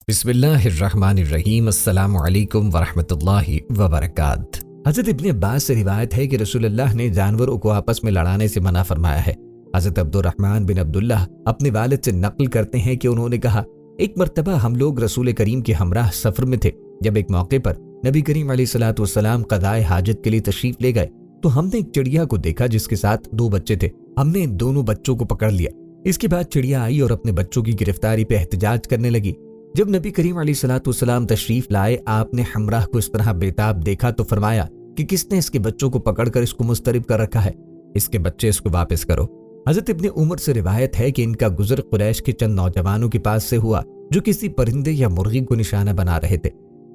بسم اللہ الرحمن الرحیم۔ السلام علیکم ورحمۃ اللہ وبرکاتہ۔ حضرت ابن عباس سے روایت ہے کہ رسول اللہ نے جانوروں کو آپس میں لڑانے سے منع فرمایا ہے۔ حضرت عبد الرحمن بن عبداللہ اپنے والد سے نقل کرتے ہیں کہ انہوں نے کہا، ایک مرتبہ ہم لوگ رسول کریم کے ہمراہ سفر میں تھے۔ جب ایک موقع پر نبی کریم علیہ الصلوۃ والسلام قضائے حاجت کے لیے تشریف لے گئے تو ہم نے ایک چڑیا کو دیکھا جس کے ساتھ 2 بچے تھے۔ ہم نے ان دونوں بچوں کو پکڑ لیا۔ اس کے بعد چڑیا آئی اور اپنے بچوں کی گرفتاری پہ احتجاج کرنے لگی۔ جب نبی کریم علیہ الصلوۃ والسلام تشریف لائے، آپ نے ہمراہ کو اس طرح بےتاب دیکھا تو فرمایا کہ کس نے اس کے بچوں کو پکڑ کر اس کو مضطرب کر رکھا ہے؟ اس کے بچے اس کو واپس کرو۔ حضرت ابن عمر سے روایت ہے کہ ان کا گزر قریش کے چند نوجوانوں کے پاس سے ہوا جو کسی پرندے یا مرغی کو نشانہ بنا رہے تھے۔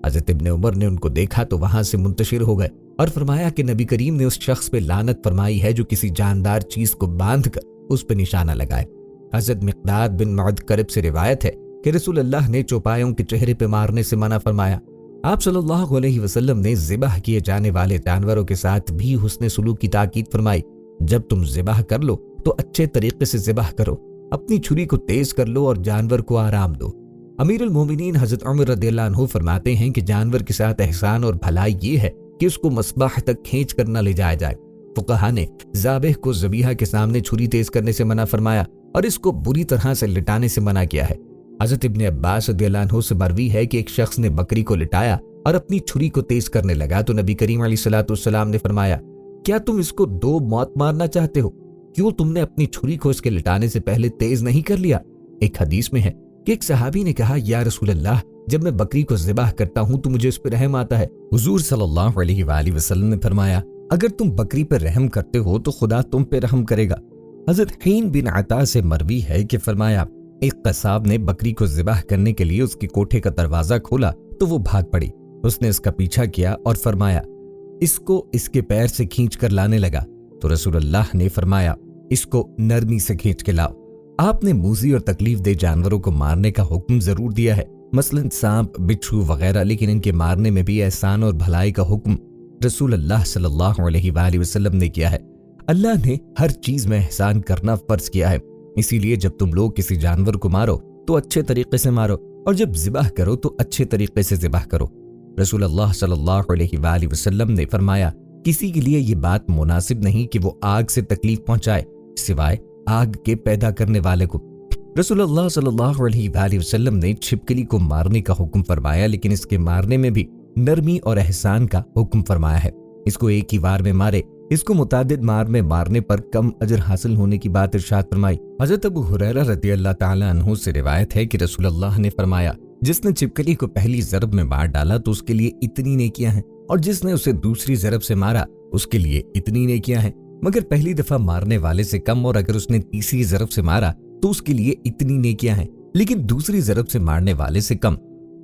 حضرت ابن عمر نے ان کو دیکھا تو وہاں سے منتشر ہو گئے اور فرمایا کہ نبی کریم نے اس شخص پہ لعنت فرمائی ہے جو کسی جاندار چیز کو باندھ کر اس پہ نشانہ لگائے۔ حضرت مقداد بن معد کرب سے روایت ہے کہ رسول اللہ نے چوپایوں کے چہرے پہ مارنے سے منع فرمایا۔ آپ صلی اللہ علیہ وسلم نے ذبح کیے جانے والے جانوروں کے ساتھ بھی حسن سلوک کی تاکید فرمائی۔ جب تم ذبح کر لو تو اچھے طریقے سے ذبح کرو، اپنی چھری کو تیز کر لو اور جانور کو آرام دو۔ امیر المومنین حضرت عمر رضی اللہ عنہ فرماتے ہیں کہ جانور کے ساتھ احسان اور بھلائی یہ ہے کہ اس کو مصباح تک کھینچ کر نہ لے جایا جائے۔ فقہا نے ذابح کو ذبیحہ کے سامنے چھری تیز کرنے سے منع فرمایا اور اس کو بری طرح سے لٹانے سے منع کیا ہے۔ حضرت ابن عباس رضی اللہ عنہ سے مروی ہے کہ ایک شخص نے بکری کو لٹایا اور اپنی چھری کو تیز کرنے لگا تو نبی کریم علیہ الصلوۃ والسلام نے فرمایا، کیا تم اس کو 2 موت مارنا چاہتے ہو؟ کیوں تم نے اپنی چھری کو اس کے لٹانے سے پہلے تیز نہیں کر لیا؟ ایک حدیث میں ہے کہ ایک صحابی نے کہا، یا رسول اللہ، جب میں بکری کو ذبح کرتا ہوں تو مجھے اس پہ رحم آتا ہے۔ حضور صلی اللہ علیہ وآلہ وسلم نے فرمایا، اگر تم بکری پر رحم کرتے ہو تو خدا تم پہ رحم کرے گا۔ حضرت حین بن عطا سے مروی ہے کہ فرمایا، ایک قصاب نے بکری کو ذبح کرنے کے لیے اس کے کوٹھے کا دروازہ کھولا تو وہ بھاگ پڑی۔ اس نے اس کا پیچھا کیا اور فرمایا، اس کو اس کے پیر سے کھینچ کر لانے لگا تو رسول اللہ نے فرمایا، اس کو نرمی سے کھینچ کے لاؤ۔ آپ نے موذی اور تکلیف دہ جانوروں کو مارنے کا حکم ضرور دیا ہے، مثلا سانپ، بچھو وغیرہ، لیکن ان کے مارنے میں بھی احسان اور بھلائی کا حکم رسول اللہ صلی اللہ علیہ وآلہ وسلم نے کیا ہے۔ اللہ نے ہر چیز میں احسان کرنا فرض کیا ہے، اسی لیے جب تم لوگ کسی جانور کو مارو تو اچھے طریقے سے مارو اور جب ذبح کرو تو اچھے طریقے سے ذبح کرو۔ رسول اللہ صلی اللہ علیہ وآلہ وسلم نے فرمایا، کسی کے لیے یہ بات مناسب نہیں کہ وہ آگ سے تکلیف پہنچائے سوائے آگ کے پیدا کرنے والے کو۔ رسول اللہ صلی اللہ علیہ وآلہ وسلم نے چھپکلی کو مارنے کا حکم فرمایا، لیکن اس کے مارنے میں بھی نرمی اور احسان کا حکم فرمایا ہے۔ اس کو ایک ہی وار میں مارے، اس کو متعدد مار میں مارنے پر کم اجر حاصل ہونے کی بات ارشاد فرمائی۔ حضرت ابو ہریرہ رضی اللہ تعالیٰ عنہ سے روایت ہے کہ رسول اللہ نے فرمایا، جس نے چھپکلی کو پہلی ضرب میں مار ڈالا تو اس کے لیے اتنی نیکیاں ہیں، اور جس نے اسے دوسری ضرب سے مارا اس کے لیے اتنی نیکیاں ہیں، مگر پہلی دفعہ مارنے والے سے کم، اور اگر اس نے تیسری ضرب سے مارا تو اس کے لیے اتنی نیکیاں ہیں لیکن دوسری ضرب سے مارنے والے سے کم۔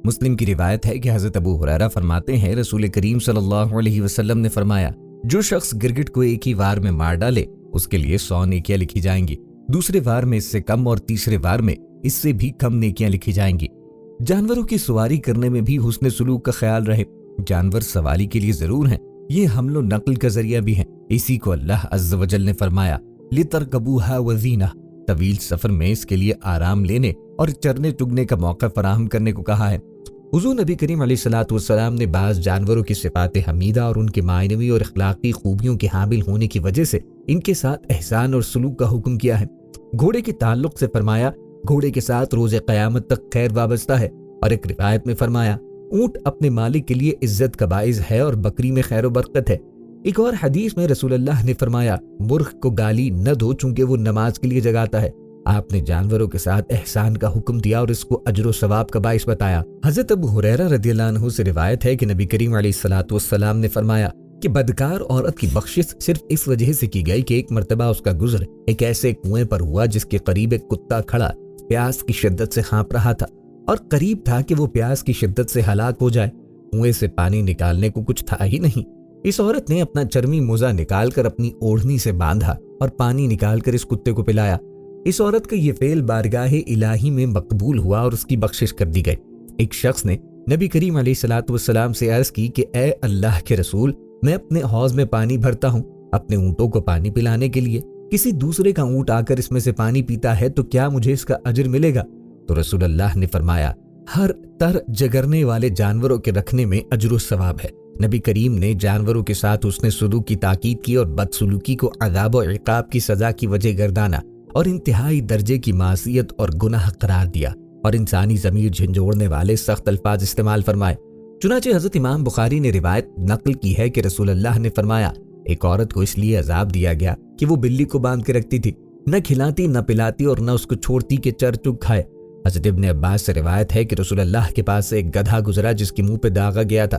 مسلم کی روایت ہے کہ حضرت ابو ہریرہ فرماتے ہیں، رسول کریم صلی اللہ علیہ وسلم نے فرمایا، جو شخص گرگٹ کو ایک ہی وار میں مار ڈالے اس کے لیے 100 نیکیاں لکھی جائیں گی، دوسرے وار میں اس سے کم اور تیسرے وار میں اس سے بھی کم نیکیاں لکھی جائیں گی۔ جانوروں کی سواری کرنے میں بھی حسن سلوک کا خیال رہے۔ جانور سواری کے لیے ضرور ہیں، یہ حمل و نقل کا ذریعہ بھی ہیں، اسی کو اللہ عز و جل نے فرمایا، لِتَرْكَبُوهَا وَزِينَةً، طویل سفر میں اس کے لیے آرام لینے اور چرنے چگنے کا موقع فراہم کرنے کو کہا ہے۔ حضور نبی کریم علیہ الصلوۃ والسلام نے بعض جانوروں کی صفات حمیدہ اور ان کے معنوی اور اخلاقی خوبیوں کے حامل ہونے کی وجہ سے ان کے ساتھ احسان اور سلوک کا حکم کیا ہے۔ گھوڑے کے تعلق سے فرمایا، گھوڑے کے ساتھ روز قیامت تک خیر وابستہ ہے، اور ایک روایت میں فرمایا، اونٹ اپنے مالک کے لیے عزت کا باعث ہے اور بکری میں خیر و برکت ہے۔ ایک اور حدیث میں رسول اللہ نے فرمایا، مرغ کو گالی نہ دو چونکہ وہ نماز کے لیے جگاتا ہے۔ آپ نے جانوروں کے ساتھ احسان کا حکم دیا اور اس کو اجر و ثواب کا باعث بتایا۔ حضرت ابو ہریرہ رضی اللہ عنہ سے روایت ہے کہ نبی کریم علیہ الصلوۃ والسلام نے فرمایا کہ بدکار عورت کی بخشش صرف اس وجہ سے کی گئی کہ ایک مرتبہ اس کا گزر ایک ایسے کنویں پر ہوا جس کے قریب ایک کتا کھڑا پیاس کی شدت سے ہانپ رہا تھا اور قریب تھا کہ وہ پیاس کی شدت سے ہلاک ہو جائے۔ کنویں سے پانی نکالنے کو کچھ تھا ہی نہیں۔ اس عورت نے اپنا چرمی موزہ نکال کر اپنی اوڑھنی سے باندھا اور پانی نکال کر اس کتے کو پلایا۔ اس عورت کا یہ فعل بارگاہ الہی میں مقبول ہوا اور اس کی بخشش کر دی گئی۔ ایک شخص نے نبی کریم علیہ الصلوۃ والسلام سے عرض کی کہ اے اللہ کے رسول، میں اپنے حوض میں پانی بھرتا ہوں اپنے اونٹوں کو پانی پلانے کے لیے، کسی دوسرے کا اونٹ آ کر اس میں سے پانی پیتا ہے تو کیا مجھے اس کا اجر ملے گا؟ تو رسول اللہ نے فرمایا، हर तर जगरने वाले जानवरों के रखने में अजर व सवाब है। नबी करीम ने जानवरों के साथ उसने सुलूक की ताकीद की और बदसलूकी को अज़ाब और इक़ाब की सजा की वजह गर्दाना और इंतहाई दर्जे की मासियत और गुनाह करार दिया और इंसानी ज़मीर झंझोड़ने वाले सख्त अल्फाज इस्तेमाल फरमाए। चुनांचे हज़रत इमाम बुखारी ने रिवायत नकल की है कि रसूलुल्लाह ने फरमाया, एक औरत को इसलिए अजाब दिया गया कि वो बिल्ली को बांध के रखती थी, न खिलाती न पिलाती और न उसको छोड़ती कि चर चुग खाए। हज़रत इब्न अब्बास से रिवायत है कि रसूलुल्लाह के पास से एक गधा गुजरा जिसके मुंह पे दागा गया था।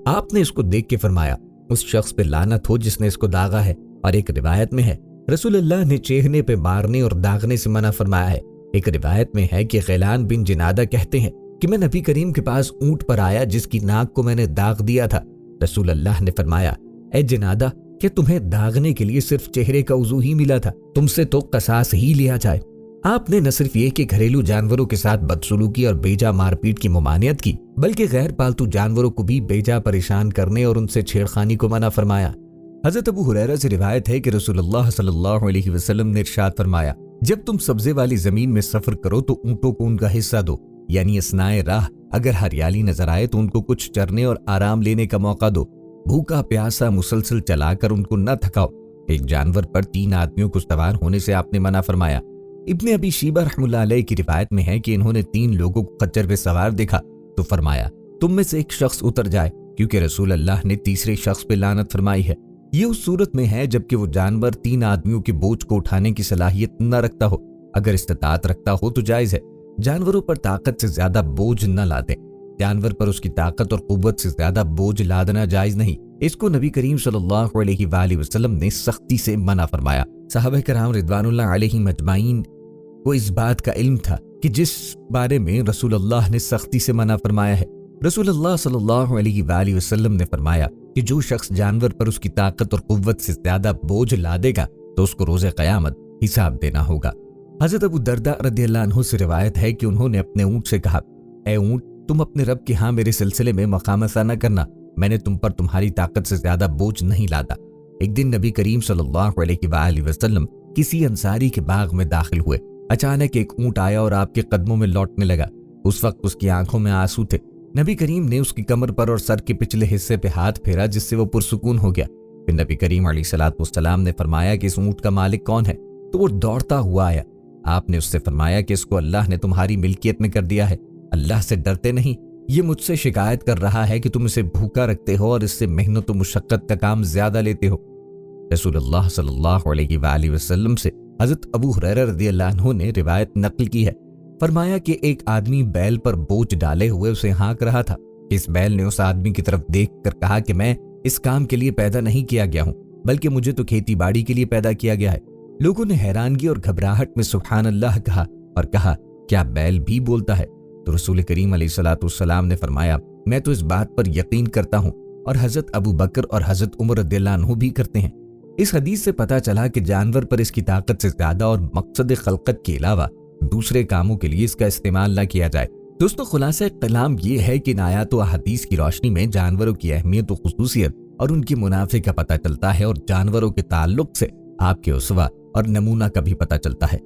आपने इसको देख के फरमाया, उस शख्स पे लानत हो जिसने इसको दागा है। और एक रिवायत में है रसूलुल्लाह ने चेहने पे मारने और दागने से मना फरमाया है। एक रिवायत में है कि ग़ैलान बिन जिनादा कहते हैं कि मैं नबी करीम के पास ऊंट पर आया जिसकी नाक को मैंने दाग दिया था। रसूलुल्लाह ने फरमाया, ए जिनादा, क्या तुम्हें दागने के लिए सिर्फ चेहरे का उज़ू ही मिला था? तुमसे तो कसास ही लिया जाए। आपने न सिर्फ ये कि घरेलू जानवरों के साथ बदसलूकी और बेजा मारपीट की ममानियत की, बल्कि गैर पालतू जानवरों को भी बेजा परेशान करने और उनसे छेड़खानी को मना फरमाया। हज़रत अबू हुरैरा से रिवायत है कि रसूलुल्लाह सल्लल्लाहु अलैहि वसल्लम ने इरशाद फरमाया, जब तुम सब्जे वाली जमीन में सफर करो तो ऊंटों को उनका हिस्सा दो, यानी असनाए राह। अगर हरियाली नजर आए तो उनको कुछ चरने और आराम लेने का मौका दो। भूखा प्यासा मुसलसल चलाकर उनको न थकाओ। एक जानवर पर 3 आदमियों को सवार होने से आपने मना फरमाया। इब्ने अबी शीबा रहमतुल्लाह अलैह की रिवायत में है कि इन्होंने 3 लोगों को खच्चर पे सवार देखा तो फरमाया, तुम में से एक शख्स उतर जाए, क्योंकि रसूल अल्लाह ने तीसरे शख्स पे लानत फरमाई है। ये उस सूरत में है जबकि वो जानवर 3 आदमियों के बोझ को उठाने की सलाहियत न रखता हो। अगर इस्तिताअत रखता हो तो जायज है। जानवरों पर ताकत से ज्यादा बोझ न लादें। जानवर पर उसकी ताकत और कुव्वत से ज्यादा बोझ लादना जायज नहीं। इसको नबी करीम सल्लल्लाहु अलैहि वसल्लम ने सख्ती से मना फरमाया। सहाबा किराम रिदवानुल्लाह अलैहिम अजमाइन को इस बात का इल्म था कि जिस बारे में रसूलुल्लाह ने सख्ती से मना फरमाया है। रसूलुल्लाह सल्लल्लाहु अलैहि वसल्लम ने फरमाया कि जो शख्स जानवर पर उसकी ताकत और कुव्वत से ज्यादा बोझ लादेगा तो उसको रोज़े क़यामत हिसाब देना होगा। हज़रत अबू दरदा रज़ियल्लाहु अन्हु से रिवायत है कि उन्होंने अपने ऊंट से कहा, ए ऊंट, तुम अपने रब के यहाँ मेरे सिलसिले में मकामसा न करना, मैंने तुम पर तुम्हारी ताकत से ज्यादा बोझ नहीं लादा। एक दिन नबी करीम सल्लल्लाहु अलैहि वसल्लम किसी अंसारी के बाग में दाखिल हुए। अचानक एक ऊंट आया और आपके कदमों में लौटने लगा। उस वक्त उसकी आंखों में आंसू थे। नबी करीम ने उसकी कमर पर और सर के पिछले हिस्से पे हाथ फेरा जिससे वो पुरसुकून हो गया। फिर नबी करीम अलैहिस्सलाम ने फरमाया कि इस ऊंट का मालिक कौन है? तो वो दौड़ता हुआ आया। आपने उससे फरमाया कि इसको अल्लाह ने तुम्हारी मिल्कियत में कर दिया है। अल्लाह से डरते नहीं? ये मुझसे शिकायत कर रहा है कि तुम इसे भूखा रखते हो और इससे मेहनत और मुशक्कत का काम ज्यादा लेते हो। रसूलुल्लाह सल्लल्लाहु अलैहि वसल्लम से हज़रत अबू हुरैरा रज़ियल्लाहु अन्हु ने रिवायत नकल की है। फरमाया कि एक आदमी बैल पर बोझ डाले हुए उसे हाँक रहा था। इस बैल ने उस आदमी की तरफ देख कर कहा कि मैं इस काम के लिए पैदा नहीं किया गया हूँ, बल्कि मुझे तो खेती बाड़ी के लिए पैदा किया गया है। लोगों ने हैरानगी और घबराहट में सुभान अल्लाह कहा और कहा, क्या बैल भी बोलता है? तो रसूल करीम अलैहिस्सलाम ने फरमाया, मैं तो इस बात पर यकीन करता हूँ और हज़रत अबू बकर और हज़रत उमर रज़ियल्लाहु अन्हु भी करते हैं। इस हदीस से पता चला कि जानवर पर इसकी ताकत से ज्यादा और मकसद खलकत के अलावा दूसरे कामों के लिए इसका इस्तेमाल न किया जाए। दोस्तों, खुलासा कलाम ये है कि इन आयात व हदीस की रोशनी में जानवरों की अहमियत व खुसूसियत और उनके मुनाफे का पता चलता है और जानवरों के ताल्लुक से आपके उसवा और नमूना का भी पता चलता है।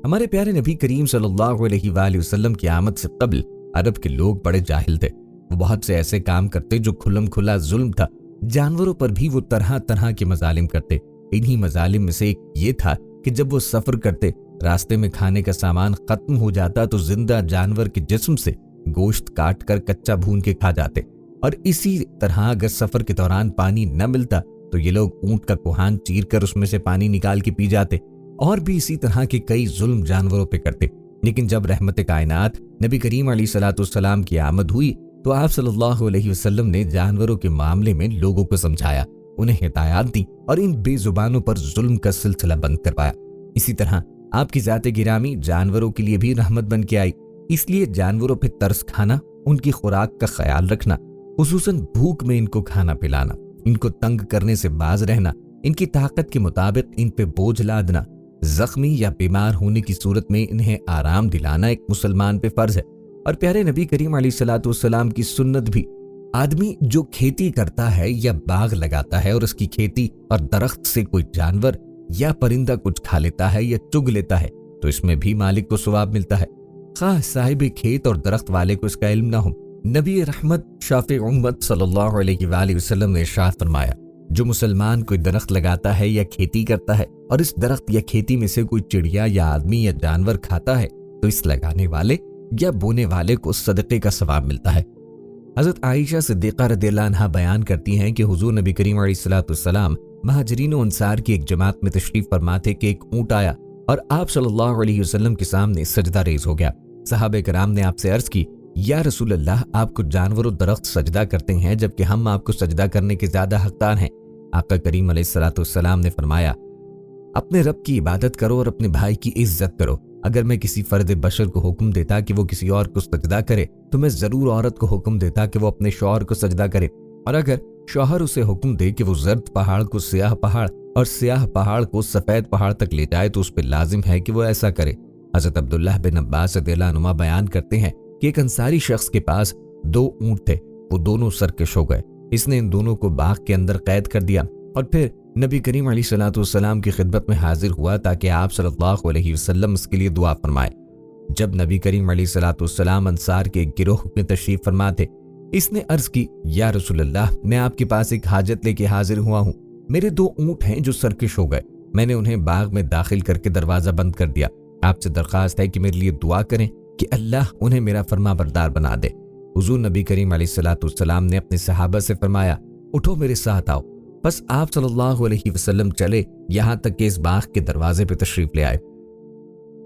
हमारे प्यारे नबी करीम सल्लल्लाहु अलैहि वसल्लम की आमद से कबल अरब के लोग बड़े जाहिल थे। वो बहुत से ऐसे काम करते जो खुल्लम खुला जुल्म था। जानवरों पर भी वो तरह तरह के मजालिम करते। इन्हीं मजालिम में से एक ये था कि जब वो सफर करते, रास्ते में खाने का सामान खत्म हो जाता तो जिंदा जानवर के जिस्म से गोश्त काट कर कच्चा भून के खा जाते। और इसी तरह अगर सफर के दौरान पानी न मिलता तो ये लोग ऊंट का कुहान चीर कर उसमें से पानी निकाल के पी जाते। और भी इसी तरह के कई जुल्म जानवरों पे करते। लेकिन जब रहमत कायनात नबी करीम अलैहिस्सलाम की आमद हुई तो आप सल्लल्लाहु अलैहि वसल्लम ने जानवरों के मामले में लोगों को समझाया, उन्हें हिदायत दी और इन बेजुबानों पर जुल्म का सिलसिला बंद करवाया। इसी तरह आपकी ज़ात गिरामी जानवरों के लिए भी रहमत बन के आई। इसलिए जानवरों पे तरस खाना, उनकी खुराक का ख्याल रखना, खुसूसन भूख में इनको खाना पिलाना, इनको तंग करने से बाज रहना, इनकी ताकत के मुताबिक इन पे बोझ लादना, जख्मी या बीमार होने की सूरत में इन्हें आराम दिलाना एक मुसलमान पे फर्ज है। और प्यारे नबी करीम अलैहिस्सलाम की सुन्नत भी, आदमी जो खेती करता है या बाग लगाता है और उसकी खेती और दरख्त से कोई जानवर या परिंदा कुछ खा लेता है या चुग लेता है तो इसमें भी मालिक को सवाब मिलता है। خواہ صاحب کھیت اور درخت والے کو اس کا علم نہ ہو۔ نبی رحمت شافع امت صلی اللہ علیہ وآلہ وسلم نے ارشاد فرمایا، جو مسلمان کوئی درخت لگاتا ہے یا کھیتی کرتا ہے اور اس درخت یا کھیتی میں سے کوئی چڑیا یا آدمی یا جانور کھاتا ہے تو اس لگانے والے یا بونے والے کو صدقے کا ثواب ملتا ہے۔ حضرت عائشہ صدیقہ رضی اللہ عنہا بیان کرتی ہیں کہ حضور نبی کریم علیہ الصلوۃ والسلام مہاجرین و انصار کی ایک جماعت میں تشریف فرما تھے کہ ایک اونٹ آیا اور آپ صلی اللہ علیہ وسلم کے سامنے سجدہ ریز ہو گیا۔ صحابہ کرام نے آپ سے عرض کی، یا رسول اللہ، آپ کو جانور و درخت سجدہ کرتے ہیں جبکہ ہم آپ کو سجدہ کرنے کے زیادہ حقدار ہیں۔ آقا کریم علیہ الصلوۃ والسلام نے فرمایا، اپنے رب کی عبادت کرو اور اپنے بھائی کی عزت کرو۔ اگر میں کسی فرد بشر کو حکم دیتا کہ وہ کسی اور کو سجدہ کرے تو میں ضرور عورت کو حکم دیتا کہ وہ اپنے شوہر کو سجدہ کرے، اور اگر شوہر اسے حکم دے کہ وہ زرد پہاڑ کو سیاہ پہاڑ اور سیاہ پہاڑ کو سفید پہاڑ تک لے جائے تو اس پہ لازم ہے کہ وہ ایسا کرے۔ حضرت عبداللہ بن عباس رضی اللہ عنہما بیان کرتے ہیں کہ ایک انصاری شخص کے پاس 2 اونٹ تھے، وہ دونوں سرکش ہو گئے۔ اس نے ان دونوں کو باغ کے اندر قید کر دیا اور پھر نبی کریم علیہ الصلوۃ والسلام کی خدمت میں حاضر ہوا تاکہ آپ صلی اللہ علیہ وسلم اس کے لیے دعا فرمائے۔ جب نبی کریم علیہ الصلوۃ والسلام انصار کے ایک گروہ میں تشریف فرما تھے، اس نے عرض کی، یا رسول اللہ، میں آپ کے پاس ایک حاجت لے کے حاضر ہوا ہوں۔ میرے 2 اونٹ ہیں جو سرکش ہو گئے، میں نے انہیں باغ میں داخل کر کے دروازہ بند کر دیا۔ آپ سے درخواست ہے کہ میرے لیے دعا کریں کہ اللہ انہیں میرا فرما بردار بنا دے۔ حضور نبی کریم علیہ الصلوۃ والسلام نے اپنے صحابہ سے فرمایا، اٹھو میرے ساتھ آؤ۔ بس آپ صلی اللہ علیہ وسلم چلے یہاں تک کہ اس باغ کے دروازے پہ تشریف لے آئے۔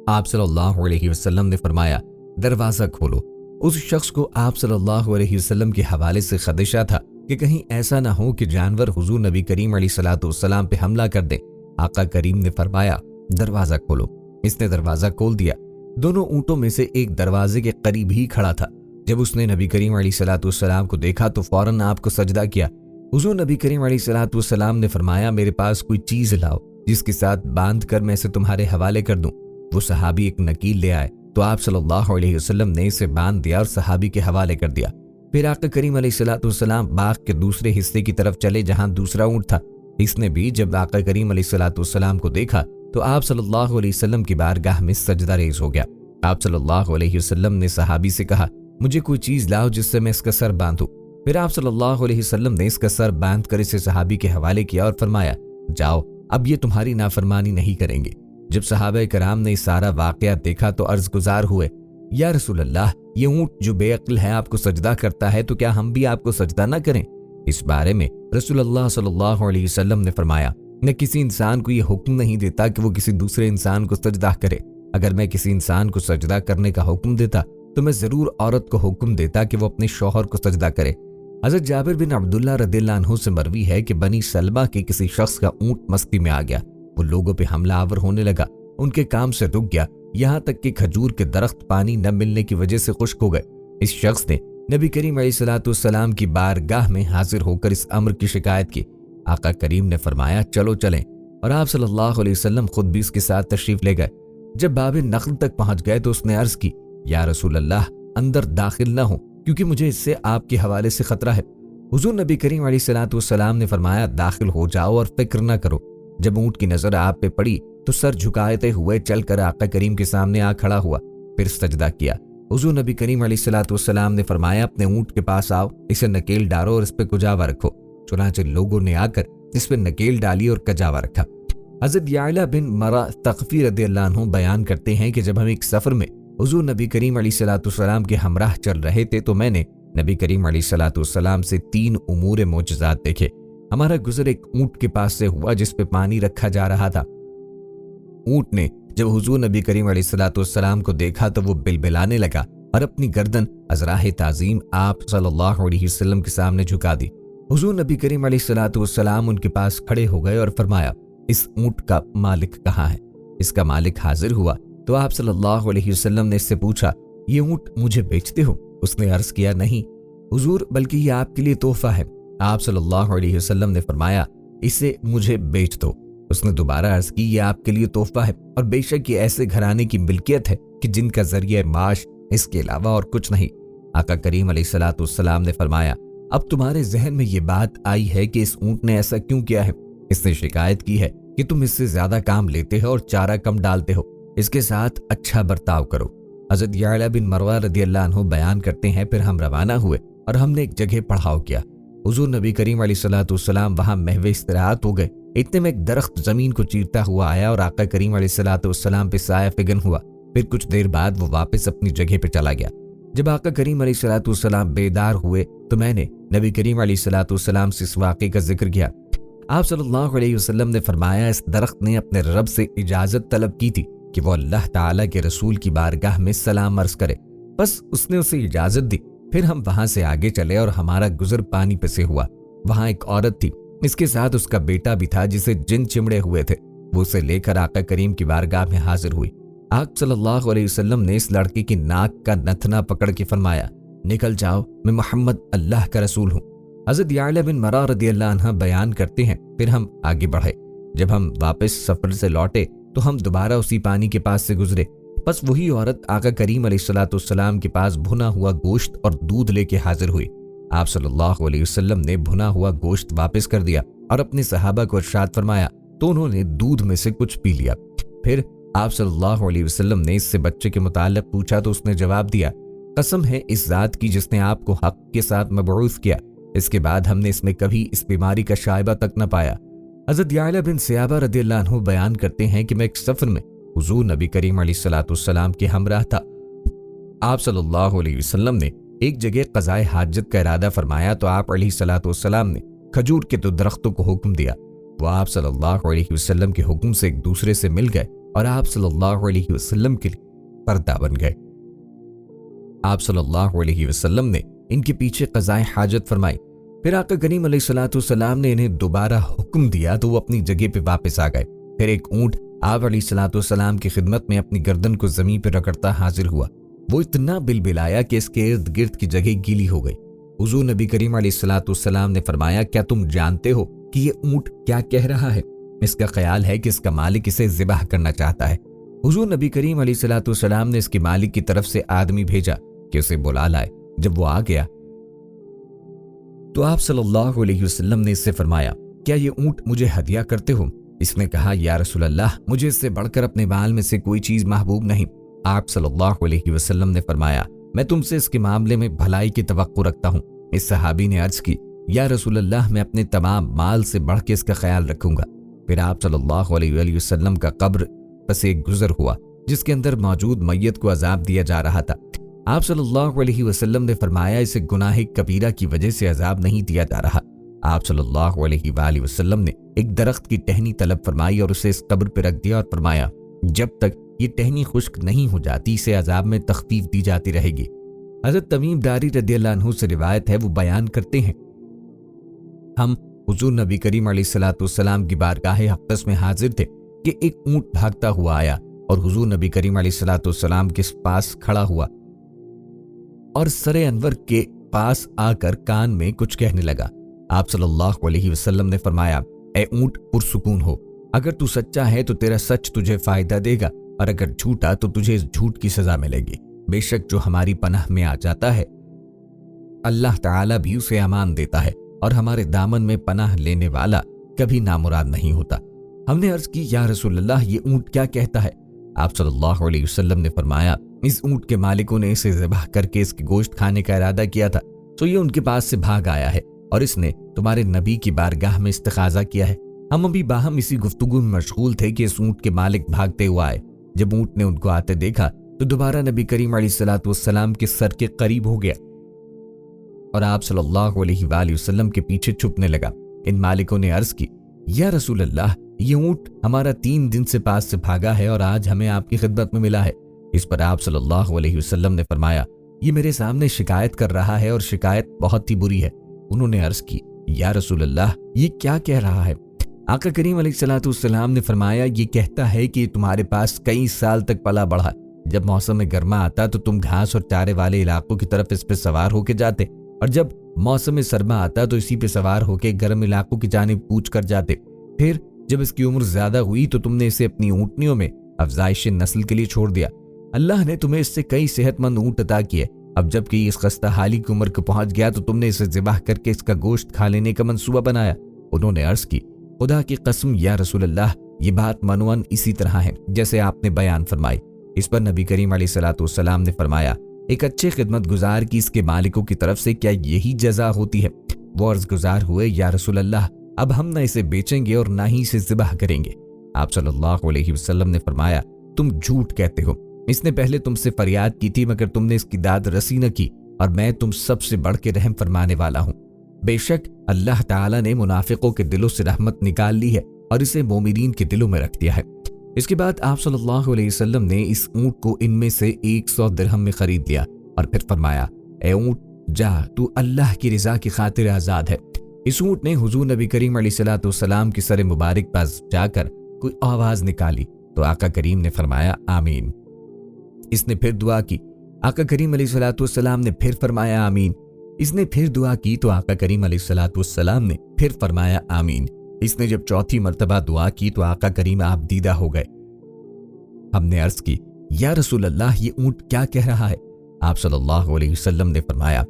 آپ صلی اللہ علیہ وسلم نے فرمایا، دروازہ کھولو۔ اس شخص کو آپ صلی اللہ علیہ وسلم کے حوالے سے خدشہ تھا کہ کہیں ایسا نہ ہو کہ جانور حضور نبی کریم علیہ الصلوۃ والسلام پہ حملہ کر دے۔ آقا کریم نے فرمایا، دروازہ کھولو۔ اس نے دروازہ کھول دیا۔ دونوں اونٹوں میں سے ایک دروازے کے قریب ہی کھڑا تھا۔ جب اس نے نبی کریم علیہ الصلوۃ والسلام کو دیکھا تو فوراً آپ کو سجدہ کیا۔ حضور نبی کریم علیہ الصلوۃ والسلام نے فرمایا، میرے پاس کوئی چیز لاؤ جس کے ساتھ باندھ کر میں اسے تمہارے حوالے کر دوں۔ وہ صحابی ایک نکیل لے آئے تو آپ صلی اللہ علیہ وسلم نے اسے باندھ دیا اور صحابی کے حوالے کر دیا۔ پھر آقا کریم علیہ الصلوۃ والسلام باغ کے دوسرے حصے کی طرف چلے جہاں دوسرا اونٹ تھا۔ اس نے بھی جب آقا کریم علیہ الصلوۃ والسلام کو دیکھا تو آپ صلی اللہ علیہ وسلم کی بارگاہ میں سجدہ ریز ہو گیا۔ آپ صلی اللہ علیہ وسلم نے صحابی سے کہا، مجھے کوئی چیز لاؤ جس سے میں اس کا سر باندھوں۔ پھر آپ صلی اللہ علیہ وسلم نے اس کا سر باندھ کر اسے صحابی کے حوالے کیا اور فرمایا، جاؤ، اب یہ تمہاری نافرمانی نہیں کریں گے۔ جب صحابہ کرام نے سارا واقعہ دیکھا تو عرض گزار ہوئے، یا رسول اللہ، یہ اونٹ جو بے عقل ہے آپ کو سجدہ کرتا ہے تو کیا ہم بھی آپ کو سجدہ نہ کریں؟ اس بارے میں رسول اللہ صلی اللہ علیہ وسلم نے فرمایا، میں کسی انسان کو یہ حکم نہیں دیتا کہ وہ کسی دوسرے انسان کو سجدہ کرے۔ اگر میں کسی انسان کو سجدہ کرنے کا حکم دیتا تو میں ضرور عورت کو حکم دیتا کہ وہ اپنے شوہر کو سجدہ کرے۔ حضرت جابر بن عبداللہ رضی اللہ عنہ سے مروی ہے کہ بنی سلمہ کے کسی شخص کا اونٹ مستی میں آ گیا۔ وہ لوگوں پہ حملہ آور ہونے لگا، ان کے کام سے رک گیا، یہاں تک کہ کھجور کے درخت پانی نہ ملنے کی وجہ سے خشک ہو گئے۔ اس شخص نے نبی کریم علیہ الصلوۃ والسلام کی بارگاہ میں حاضر ہو کر اس امر کی شکایت کی۔ آقا کریم نے فرمایا، چلو چلیں، اور آپ صلی اللہ علیہ وسلم خود بھی اس کے ساتھ تشریف لے گئے۔ جب باب نخل تک پہنچ گئے تو اس نے عرض کی، یا رسول اللہ، اندر داخل نہ ہو کیونکہ مجھے اس سے آپ کے حوالے سے خطرہ ہے۔ حضور نبی کریم علیہ الصلوۃ والسلام نے فرمایا، داخل ہو جاؤ اور فکر نہ کرو۔ جب اونٹ کی نظر آپ پہ پڑی تو سر جھکاتے ہوئے چل کر آقا کریم کے سامنے آ کھڑا ہوا، پھر سجدہ کیا۔ حضور نبی کریم علیہ الصلوۃ والسلام نے فرمایا، اپنے اونٹ کے پاس آؤ، اسے نکیل ڈالو اور اس پہ کجاوا رکھو۔ چنانچہ لوگوں نے آ کر اس پہ نکیل ڈالی اور کجاوا رکھا۔ حضرت یعلا بن مرہ ثقفی رضی اللہ عنہ بیان کرتے ہیں کہ جب ہم ایک سفر میں حضور نبی کریم علیہ الصلوۃ والسلام کے ہمراہ چل رہے تھے تو میں نے نبی کریم علیہ الصلوۃ والسلام سے 3 امور معجزات دیکھے۔ ہمارا گزر ایک اونٹ کے پاس سے ہوا جس پہ پانی رکھا جا رہا تھا۔ اونٹ نے جب حضور نبی کریم علیہ الصلوۃ والسلام کو دیکھا تو وہ بلبلانے لگا اور اپنی گردن ازراہ تعظیم آپ صلی اللہ علیہ وسلم کے سامنے جھکا دی۔ حضور نبی کریم علیہ الصلوۃ والسلام ان کے پاس کھڑے ہو گئے اور فرمایا، اس اونٹ کا مالک کہاں ہے؟ اس کا مالک حاضر ہوا تو آپ صلی اللہ علیہ وسلم نے اس سے پوچھا، یہ اونٹ مجھے بیچتے ہو؟ اس نے عرض کیا، نہیں حضور، بلکہ یہ آپ کے لیے تحفہ ہے۔ آپ صلی اللہ علیہ وسلم نے فرمایا، اسے مجھے بیچ دو۔ اس نے دوبارہ عرض کی، یہ آپ کے لیے تحفہ ہے اور بے شک یہ ایسے گھرانے کی ملکیت ہے کہ جن کا ذریعہ معاش اس کے علاوہ اور کچھ نہیں۔ آقا کریم علیہ الصلوۃ والسلام نے فرمایا، اب تمہارے ذہن میں یہ بات آئی ہے کہ اس اونٹ نے ایسا کیوں کیا ہے؟ اس نے شکایت کی ہے کہ تم اس سے زیادہ کام لیتے ہو اور چارہ کم ڈالتے ہو، اس کے ساتھ اچھا برتاؤ کرو۔ حضرت یعلا بن مروہ رضی اللہ عنہ بیان کرتے ہیں پھر ہم روانہ ہوئے اور ہم نے ایک جگہ پڑاؤ کیا۔ حضور نبی کریم علیہ الصلوۃ والسلام وہاں محو استراحت ہو گئے۔ اتنے میں ایک درخت زمین کو چیرتا ہوا آیا اور آقا کریم علیہ الصلوۃ والسلام پہ سایہ فگن ہوا۔ پھر کچھ دیر بعد وہ واپس اپنی جگہ پہ چلا گیا۔ جب آقا کریم علیہ الصلوۃ والسلام بیدار ہوئے تو میں نے نبی کریم علیہ الصلوۃ والسلام سے اس واقعے کا ذکر کیا۔ آپ صلی اللہ علیہ وسلم نے فرمایا اس درخت نے اپنے رب سے اجازت طلب کی تھی کہ وہ اللہ تعالیٰ کے رسول کی بارگاہ میں سلام عرض کرے، بس اس نے اسے اجازت دی۔ پھر ہم وہاں سے آگے چلے اور ہمارا گزر پانی پہ سے ہوا۔ وہاں ایک عورت تھی، اس کے ساتھ اس کا بیٹا بھی تھا جسے جن چمڑے ہوئے تھے۔ وہ اسے لے کر آقا کریم کی بارگاہ میں حاضر ہوئی۔ آپ صلی اللہ علیہ وسلم نے اس لڑکی کی ناک کا نتنا پکڑ کے فرمایا، نکل جاؤ، میں محمد اللہ کا رسول ہوں۔ حضرت یعلا بن مرہ رضی اللہ عنہ بیان کرتے ہیں پھر ہم آگے بڑھے۔ جب ہم واپس سفر سے لوٹے تو ہم دوبارہ اسی پانی کے پاس سے گزرے۔ بس وہی عورت آقا کریم علیہ الصلوۃ والسلام کے پاس بھنا ہوا گوشت اور دودھ لے کے حاضر ہوئی۔ آپ صلی اللہ علیہ وسلم نے بھنا ہوا گوشت واپس کر دیا اور اپنے صحابہ کو ارشاد فرمایا تو انہوں نے دودھ میں سے کچھ پی لیا۔ پھر آپ صلی اللہ علیہ وسلم نے اس سے بچے کے متعلق پوچھا تو اس نے جواب دیا، قسم ہے اس ذات کی جس نے آپ کو حق کے ساتھ مبعوث کیا، اس کے بعد ہم نے اس میں کبھی اس بیماری کا شائبہ تک نہ پایا۔ حضرت یعلا بن سیابہ رضی اللہ عنہ بیان کرتے ہیں کہ میں ایک سفر میں حضور نبی کریم علیہ الصلوۃ والسلام کے ہمراہ تھا۔ آپ صلی اللہ علیہ وسلم نے ایک جگہ قضائے حاجت کا ارادہ فرمایا تو آپ علیہ الصلوۃ والسلام نے کھجور کے 2 درختوں کو حکم دیا۔ وہ آپ صلی اللہ علیہ وسلم کے حکم سے ایک دوسرے سے مل گئے اور آپ صلی اللہ علیہ وسلم کے لیے پردہ بن گئے۔ آپ صلی اللہ علیہ وسلم نے ان کے پیچھے قضائے حاجت فرمائی۔ پھر آقا کریم علیہ الصلوۃ والسلام نے انہیں دوبارہ حکم دیا تو وہ اپنی جگہ پہ واپس آ گئے۔ پھر ایک اونٹ آپ علیہ الصلوۃ والسلام کی خدمت میں اپنی گردن کو زمین پہ رگڑتا حاضر ہوا۔ وہ اتنا بلبلایا کہ اس کے ارد گرد کی جگہ گیلی ہو گئی۔ حضور نبی کریم علیہ الصلوۃ والسلام نے فرمایا، کیا تم جانتے ہو کہ یہ اونٹ کیا کہہ رہا ہے؟ اس کا خیال ہے کہ اس کا مالک اسے ذبح کرنا چاہتا ہے۔ حضور نبی کریم علیہ الصلوۃ والسلام نے اس کے مالک کی طرف سے آدمی بھیجا کہ اسے بلا لائے۔ جب وہ آ گیا تو آپ صلی اللہ علیہ وسلم نے اس سے فرمایا، کیا یہ اونٹ مجھے ہدیہ کرتے ہو؟ اس نے کہا، یا رسول اللہ، مجھے اس سے بڑھ کر اپنے مال میں سے کوئی چیز محبوب نہیں۔ آپ صلی اللہ علیہ وسلم نے فرمایا، میں تم سے اس کے معاملے میں بھلائی کی توقع رکھتا ہوں۔ اس صحابی نے عرض کی، یا رسول اللہ، میں اپنے تمام مال سے بڑھ کے اس کا خیال رکھوں گا۔ پھر آپ صلی اللہ علیہ وسلم کا قبر پس ایک گزر ہوا جس کے اندر موجود میت کو عذاب دیا جا رہا تھا۔ آپ صلی اللہ علیہ وسلم نے فرمایا، اسے گناہ کبیرہ کی وجہ سے عذاب نہیں دیا جا رہا۔ آپ صلی اللہ علیہ وآلہ وسلم نے ایک درخت کی ٹہنی طلب فرمائی اور اسے اس قبر پہ رکھ دیا اور فرمایا، جب تک یہ ٹہنی خشک نہیں ہو جاتی اسے عذاب میں تخفیف دی جاتی رہے گی۔ حضرت تمیم داری رضی اللہ عنہ سے روایت ہے، وہ بیان کرتے ہیں، ہم حضور نبی کریم علیہ الصلوۃ والسلام کی بارگاہ اقدس میں حاضر تھے کہ ایک اونٹ بھاگتا ہوا آیا اور حضور نبی کریم علیہ الصلوۃ والسلام کے پاس کھڑا ہوا اور سر انور کے پاس آ کر کان میں کچھ کہنے لگا۔ آپ صلی اللہ علیہ وسلم نے فرمایا، اے اونٹ پرسکون ہو، اگر تو سچا ہے تو تیرا سچ تجھے فائدہ دے گا اور اگر جھوٹا تو تجھے اس جھوٹ کی سزا ملے گی۔ بے شک جو ہماری پناہ میں آ جاتا ہے اللہ تعالیٰ بھی اسے امان دیتا ہے اور ہمارے دامن میں پناہ لینے والا کبھی نامراد نہیں ہوتا۔ ہم نے عرض کی، یا رسول اللہ، یہ اونٹ کیا کہتا ہے؟ آپ صلی اللہ علیہ وسلم نے فرمایا، اس اونٹ کے مالکوں نے اسے ذبح کر کے اس کے گوشت کھانے کا ارادہ کیا تھا تو یہ ان کے پاس سے بھاگ آیا ہے اور اس نے تمہارے نبی کی بارگاہ میں استغاثہ کیا ہے۔ ہم ابھی باہم اسی گفتگو میں مشغول تھے کہ اس اونٹ کے مالک بھاگتے ہوئے آئے۔ جب اونٹ نے ان کو آتے دیکھا تو دوبارہ نبی کریم علیہ الصلوۃ والسلام کے سر کے قریب ہو گیا اور آپ صلی اللہ علیہ وآلہ وسلم کے پیچھے چھپنے لگا۔ ان مالکوں نے عرض کی، یا رسول اللہ، یہ اونٹ ہمارا 3 دن سے پاس سے بھاگا ہے اور آج ہمیں آپ کی خدمت میں ملا ہے۔ اس پر آپ صلی اللہ علیہ وسلم نے فرمایا، یہ میرے سامنے شکایت کر رہا ہے اور شکایت بہت ہی بری ہے۔ انہوں نے عرض کی، یا رسول اللہ، یہ کیا کہہ رہا ہے؟ آقا کریم علیہ الصلوۃ والسلام نے فرمایا، یہ کہتا ہے کہ تمہارے پاس کئی سال تک پلا بڑھا، جب موسم گرما آتا تو تم گھاس اور چارے والے علاقوں کی طرف اس پہ سوار ہو کے جاتے اور جب موسم سرما آتا تو اسی پہ سوار ہو کے گرم علاقوں کی جانب کوچ کر جاتے۔ پھر جب اس کی عمر زیادہ ہوئی تو تم نے اسے اپنی اونٹنیوں میں افزائش نسل کے لیے چھوڑ دیا۔ اللہ نے تمہیں اس سے کئی صحت مند اونٹ عطا کیے۔ اب جب کہ اس خستہ حالی کی عمر کو پہنچ گیا تو تم نے اسے ذبح کر کے اس کا گوشت کھا لینے کا منصوبہ بنایا۔ انہوں نے عرض کی، خدا کی قسم یا رسول اللہ، یہ بات منوان اسی طرح ہے جیسے آپ نے بیان فرمائی۔ इस पर नबी करीम अलैहिस्सलाम ने फरमाया, एक अच्छे खिदमत गुजार की इसके मालिकों की तरफ से क्या यही जजा होती है? वो अर्ज गुजार हुए, या रसूल अल्लाह, अब हम न इसे बेचेंगे और ना ही इसे ज़िबाह करेंगे। आप सल्लल्लाहु अलैहि वसल्लम ने फरमाया, तुम झूठ कहते हो, इसने पहले तुमसे फरियाद की थी मगर तुमने इसकी दाद रसी न की, और मैं तुम सबसे बढ़ के रहम फरमाने वाला हूँ। बेशक अल्लाह ताला ने मुनाफिकों के दिलों से रहमत निकाल ली है और इसे मोमिनीन के दिलों में रख दिया है। इसके बाद आप सल्लल्लाहु अलैहि वसल्लम ने इस ऊंट को इनमें से 100 दिरहम में खरीद लिया और फिर फरमाया, ए ऊंट, जा, तू अल्लाह की रिजा की खातिर आजाद है। इस ऊंट ने हुजूर नबी करीम अलैहिस्सलाम की सर मुबारक पास जाकर कोई आवाज निकाली तो आका करीम ने फरमाया, आमीन। इसने फिर दुआ की, आका करीम अलैहिस्सलाम ने फिर फरमाया, आमीन। इसने फिर दुआ की तो आका करीम अलैहिस्सलाम ने फिर फरमाया, आमीन। इसने जब चौथी मर्तबा दुआ की तो आका करीम आप दीदा हो गए। हमने अर्ज की, या रसूल अल्लाह, ये ऊंट क्या कह रहा है? आप सल्लल्लाहु अलैहि वसल्लम ने फरमाया,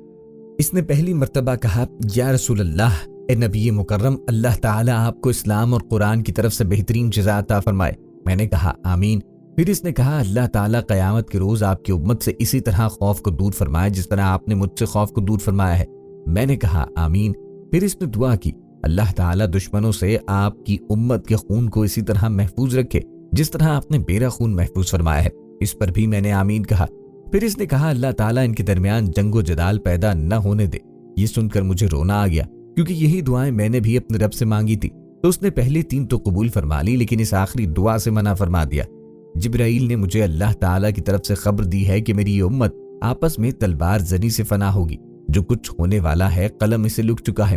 इसने पहली मर्तबा कहा, या रसूल अल्लाह, ए नबी मुकर्रम, अल्लाह ताला आपको इस्लाम और कुरान की तरफ से बेहतरीन जज़ा अता फरमाए। मैंने कहा, आमीन। फिर इसने कहा, अल्लाह ताला क़यामत के रोज आपकी उम्मत से इसी तरह खौफ को दूर फरमाए जिस तरह आपने मुझसे खौफ को दूर फरमाया है। मैंने कहा, आमीन। फिर इसने दुआ की, अल्लाह ताला दुश्मनों से आपकी उम्मत के खून को इसी तरह महफूज रखे जिस तरह आपने मेरा खून महफूज फरमाया है। इस पर भी मैंने आमीन कहा। फिर इसने कहा, अल्लाह ताला इनके दरमियान जंगो जदाल पैदा न होने दे। ये सुनकर मुझे रोना आ गया क्योंकि यही दुआएं मैंने भी अपने रब से मांगी थी। तो उसने पहले 3 तो कबूल फरमा ली, लेकिन इस आखिरी दुआ से मना फरमा दिया। जिब्राइल ने मुझे अल्लाह ताला की तरफ से खबर दी है कि मेरी ये उम्मत आपस में तलवार जनी से फना होगी। जो कुछ होने वाला है कलम इसे लिख चुका है।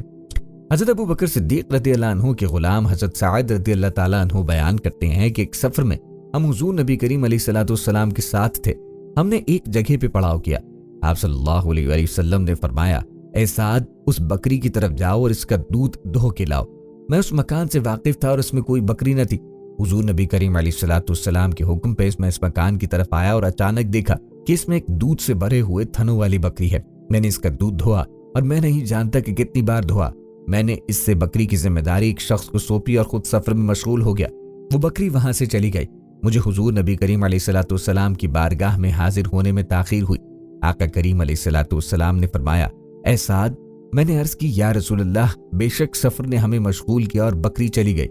हजरत अबू बकर सिद्दीक रज़ियल्लाहु अन्हु के गुलाम हजरत साइद रज़ियल्लाहु ताला अन्हु बयान करते हैं कि एक सफर में हम हुजूर नबी करीम अलैहिस्सलाम के साथ थे। हमने एक जगह पे पड़ाव किया। आप सल्लल्लाहु अलैहि वसल्लम ने फरमाया, ए साद, उस बकरी की तरफ जाओ और इसका दूध धो के लाओ। मैं उस मकान से वाकिफ था और उसमें कोई बकरी न थी। हुजूर नबी करीम अलैहिस्सलाम के हुक्म पे मैं इस मकान की तरफ आया और अचानक देखा कि इसमें एक दूध से भरे हुए थनों वाली बकरी है। मैंने इसका दूध धोआ और मैं नहीं जानता कि कितनी बार धोआ। मैंने इससे बकरी की जिम्मेदारी एक शख्स को सौंपी और खुद सफर में मशगूल हो गया। वो बकरी वहां से चली गई। मुझे हुजूर नबी करीम अलैहिस्सलाम की बारगाह में हाजिर होने में ताखीर हुई। आका करीम अलैहिस्सलाम ने फरमाया, ए साद, मैंने अर्ज की, या रसूल अल्लाह, बेशक सफर ने हमें मशगूल किया और बकरी चली गई।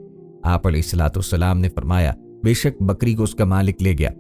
आप अलैहिस्सलाम ने फरमाया, बेशक बकरी को उसका मालिक ले गया।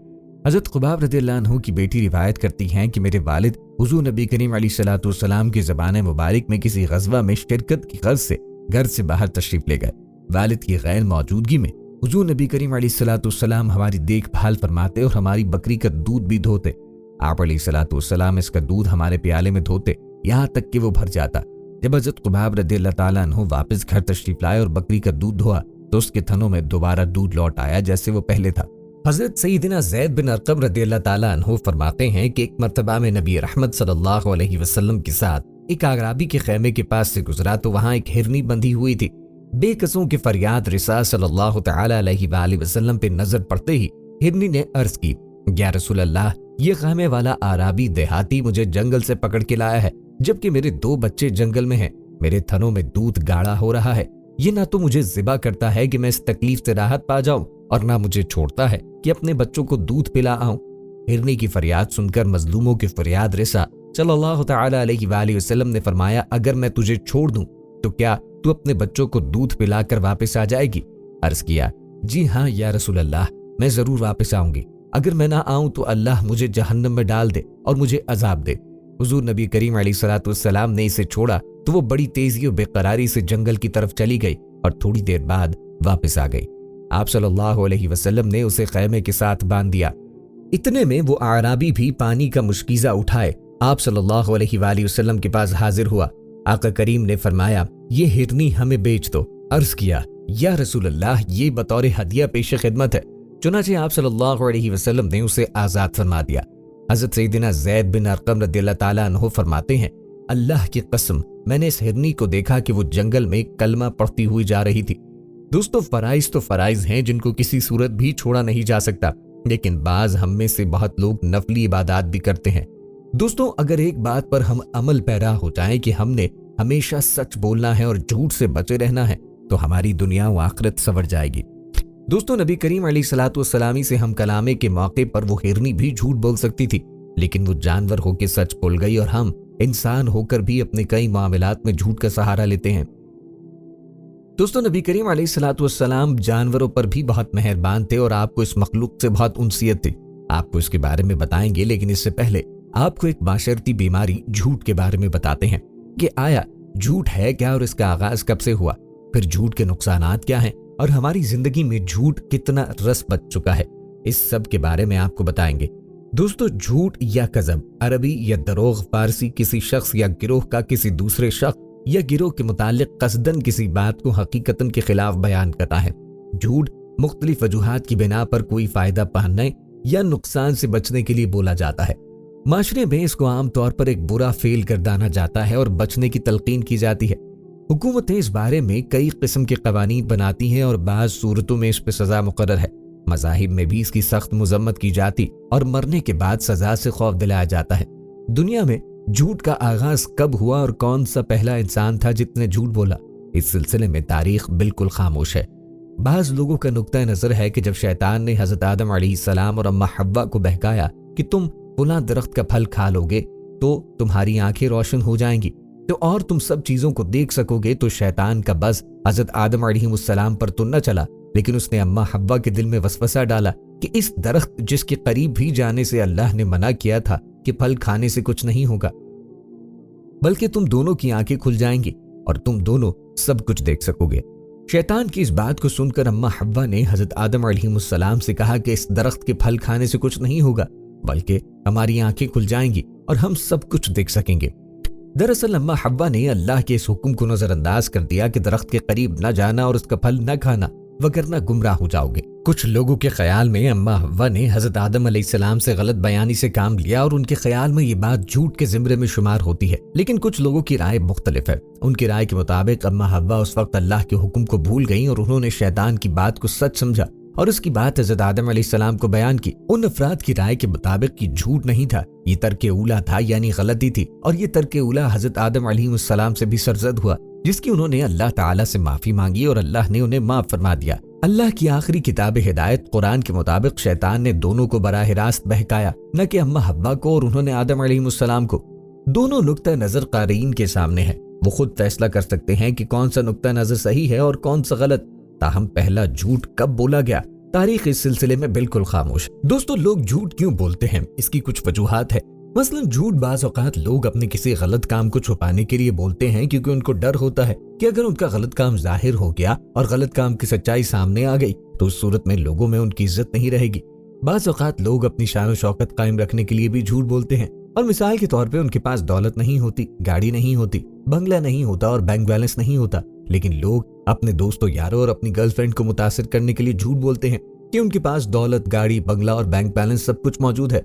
हजरत खुबाब रज़ियल्लाहु अन्हु की बेटी रिवायत करती हैं कि मेरे वालिद हुजूर नबी करीम अलैहिस्सलाम की ज़बान मुबारक में किसी गज़वा में शिरकत की गर्ज से घर से बाहर तशरीफ ले गए। वालिद की गैर मौजूदगी में हुजूर नबी करीम अलैहिस्सलाम हमारी देखभाल फरमाते और हमारी बकरी का दूध भी धोते। आप अलैहिस्सलाम इसका दूध हमारे प्याले में धोते, यहाँ तक कि वो भर जाता। जब हजरत खुबाब रज़ियल्लाहु ताला अन्हु वापस घर तशरीफ लाए और बकरी का दूध धोआ तो उसके थनों में दोबारा दूध लौट आया जैसे वो पहले था। हजरत सईदना ज़ैद बिन अरक़म रज़ियल्लाहु ताला अन्हु फरमाते हैं कि एक मर्तबा में नबी रहमत सल्लल्लाहु अलैहि वसल्लम के साथ एक आगराबी के खैमे के पास से गुजरा तो वहां एक हिरनी बंधी हुई थी। बेकसों की फरियाद रिसा सल्लल्लाहु ताला अलैहि वसल्लम पे नजर पड़ते ही हिरनी ने अर्ज की, या रसूल अल्लाह, ये खैमे वाला आराबी देहाती मुझे जंगल से पकड़ के लाया है, जबकि मेरे 2 बच्चे जंगल में हैं। मेरे थनों में दूध गाढ़ा हो रहा है। ये ना तो मुझे ज़िबा करता है कि मैं इस तकलीफ से राहत पा जाऊं और ना मुझे छोड़ता है कि अपने बच्चों को दूध पिला आऊं। हिरनी की फरियाद सुनकर मजलूमों की फरियाद रिसा सल्लल्लाहु ताला अलैहि वसल्लम ने फरमाया, अगर मैं तुझे छोड़ दूं तो क्या तू अपने बच्चों को दूध पिलाकर वापस आ जाएगी? अर्ज किया, जी हाँ या रसूल अल्लाह, मैं जरूर वापस आऊंगी। अगर मैं ना आऊं तो अल्लाह मुझे जहन्नम में डाल दे और मुझे अजाब दे। हुजूर नबी करीम अलैहिस्सलाम ने इसे छोड़ा तो वो बड़ी तेजी और बेकरारी से जंगल की तरफ चली गई और थोड़ी देर बाद वापस आ गई। आप सल्लल्लाहु अलैहि वसल्लम ने उसे खैमे के साथ बांध दिया। इतने में वो आराबी भी पानी का मुश्किजा उठाए आप सल्लल्लाहु अलैहि वसल्लम के पास हाजिर हुआ। आका करीम ने फरमाया, ये हिरनी हमें बेच दो। अर्ज किया, या रसूल अल्लाह, ये बतौर हदिया पेश खिदमत है। चुनाचे आप सल्लल्लाहु अलैहि वसल्लम ने उसे आजाद फरमा दिया। हजरत सईदना ज़ैद बिन अरक़म रज़ियल्लाहु ताला अन्हु फरमाते हैं, अल्लाह की कसम, मैंने इस हिरनी को देखा कि वो जंगल में कलमा पढ़ती हुई जा रही थी। दोस्तों, फराइज तो फराइज हैं जिनको किसी सूरत भी छोड़ा नहीं जा सकता, लेकिन बाज हम में से बहुत लोग नफली इबादत भी करते हैं। दोस्तों, अगर एक बात पर हम अमल पैरा हो जाए कि हमने हमेशा सच बोलना है और झूठ से बचे रहना है तो हमारी दुनिया व आखिरत संवर जाएगी। दोस्तों, नबी करीम अलैहिस्सलाम से हम कलामे के मौके पर वो हिरनी भी झूठ बोल सकती थी, लेकिन वो जानवर होकर सच बोल गई और हम इंसान होकर भी अपने कई मामलात में झूठ का सहारा लेते हैं। दोस्तों, नबी करीम अलैहिस्सलाम जानवरों पर भी बहुत मेहरबान थे और आपको इस मखलूक से बहुत उनसियत थी। आपको इसके बारे में बताएंगे, लेकिन इससे पहले आपको एक माशरती बीमारी झूठ के बारे में बताते हैं कि आया झूठ है क्या और इसका आगाज कब से हुआ, फिर झूठ के नुकसानात क्या हैं और हमारी जिंदगी में झूठ कितना रस बच चुका है, इस सब के बारे में आपको बताएंगे। दोस्तों, झूठ या कज़ब अरबी या दरोग फारसी किसी शख्स या गिरोह का किसी दूसरे शख्स या गिरोह के मुतालिक कसदन किसी बात को हकीकतन के खिलाफ बयान करता है। झूठ मुख्तलिफ वजूहात की बिना पर कोई फायदा पाने या नुकसान से बचने के लिए बोला जाता है। माशरे में इसको आम तौर पर एक बुरा फेल गर्दाना जाता है और बचने की तलकीन की जाती है। हुकूमतें इस बारे में कई किस्म के कवानीन बनाती हैं और बाज़ सूरतों में इस पर सजा मुकर्रर है। मज़ाहिब में भी इसकी सख्त मजम्मत की जाती और मरने के बाद सजा से खौफ दिलाया जाता है। दुनिया में झूठ का आगाज कब हुआ और कौन सा पहला इंसान था जिसने झूठ बोला, इस सिलसिले में तारीख बिल्कुल खामोश है। बाज़ लोगों का नुक्ता नजर है कि जब शैतान ने हजरत आदम अलैहिस्सलाम और अम्मा हव्वा को बहकाया कि तुम फलां दरख्त का फल खा लोगे तो तुम्हारी आंखें रोशन हो जाएंगी तो और तुम सब चीजों को देख सकोगे, तो शैतान का बस हजरत आदम अलैहिस्सलाम पर तो न चला, लेकिन उसने अम्मा हव्वा के दिल में वसवसा डाला कि इस दरख्त जिसके करीब भी जाने से अल्लाह ने मना किया था कि फल खाने से कुछ नहीं होगा, बल्कि तुम दोनों की आंखें खुल जाएंगी और तुम दोनों सब कुछ देख सकोगे। शैतान की इस बात को सुनकर अम्मा हव्वा ने हजरत आदम अलैहिस्सलाम से कहा कि इस दरख्त के फल खाने से कुछ नहीं होगा, बल्कि हमारी आंखें खुल जाएंगी और हम सब कुछ देख सकेंगे। दरअसल अम्मा हव्वा ने अल्लाह के इस हुक्म को नजरअंदाज कर दिया कि दरख्त के करीब न जाना और उसका फल न खाना, वगरना गुमराह हो जाओगे। कुछ लोगों के ख्याल में अम्मा हव्वा ने हजरत आदम अलैहिस्सलाम से गलत बयानी से काम लिया और उनके ख्याल में ये बात झूठ के जिम्रे में शुमार होती है, लेकिन कुछ लोगों की राय मुख्तलिफ है। उनकी राय के मुताबिक अम्मा हव्वा उस वक्त अल्लाह के हुक्म को भूल गईं और उन्होंने शैतान की बात को सच समझा और उसकी बात हजरत आदम अलैहिस्सलाम को बयान की। उन अफराद की राय के मुताबिक कि झूठ नहीं था, ये तर्क उला था, यानी गलती थी, और ये तर्क उला हजरत आदम अलैहिस्सलाम से भी सरजद हुआ, जिसकी उन्होंने अल्लाह ताला से माफी मांगी और अल्लाह ने उन्हें माफ फरमा दिया। अल्लाह की आखिरी किताब हिदायत कुरान के मुताबिक शैतान ने दोनों को बराह रास्त बहकाया, न कि अम्मा हव्वा को और उन्होंने आदम अलैहिस्सलाम को। दोनों नुक्ता नजर क़ारीन के सामने है, वो खुद फैसला कर सकते हैं कि कौन सा नुक्ता नजर सही है और कौन सा गलत। ताहम पहला झूठ कब बोला गया, तारीख इस सिलसिले में बिल्कुल खामोश। दोस्तों, लोग झूठ क्यों बोलते हैं, इसकी कुछ वजूहात है। मसलन झूठ बाज़ औक़ात लोग अपने किसी गलत काम को छुपाने के लिए बोलते हैं, क्योंकि उनको डर होता है कि अगर उनका गलत काम जाहिर हो गया और गलत काम की सच्चाई सामने आ गई तो उस सूरत में लोगों में उनकी इज्जत नहीं रहेगी। बाज़ औक़ात लोग अपनी शान और शौकत कायम रखने के लिए भी झूठ बोलते हैं, और मिसाल के तौर पे उनके पास दौलत नहीं होती, गाड़ी नहीं होती, बंगला नहीं होता और बैंक बैलेंस नहीं होता, लेकिन लोग अपने दोस्तों यारों और अपनी गर्लफ्रेंड को मुतासिर करने के लिए झूठ बोलते हैं कि उनके पास दौलत, गाड़ी, बंगला और बैंक बैलेंस सब कुछ मौजूद है।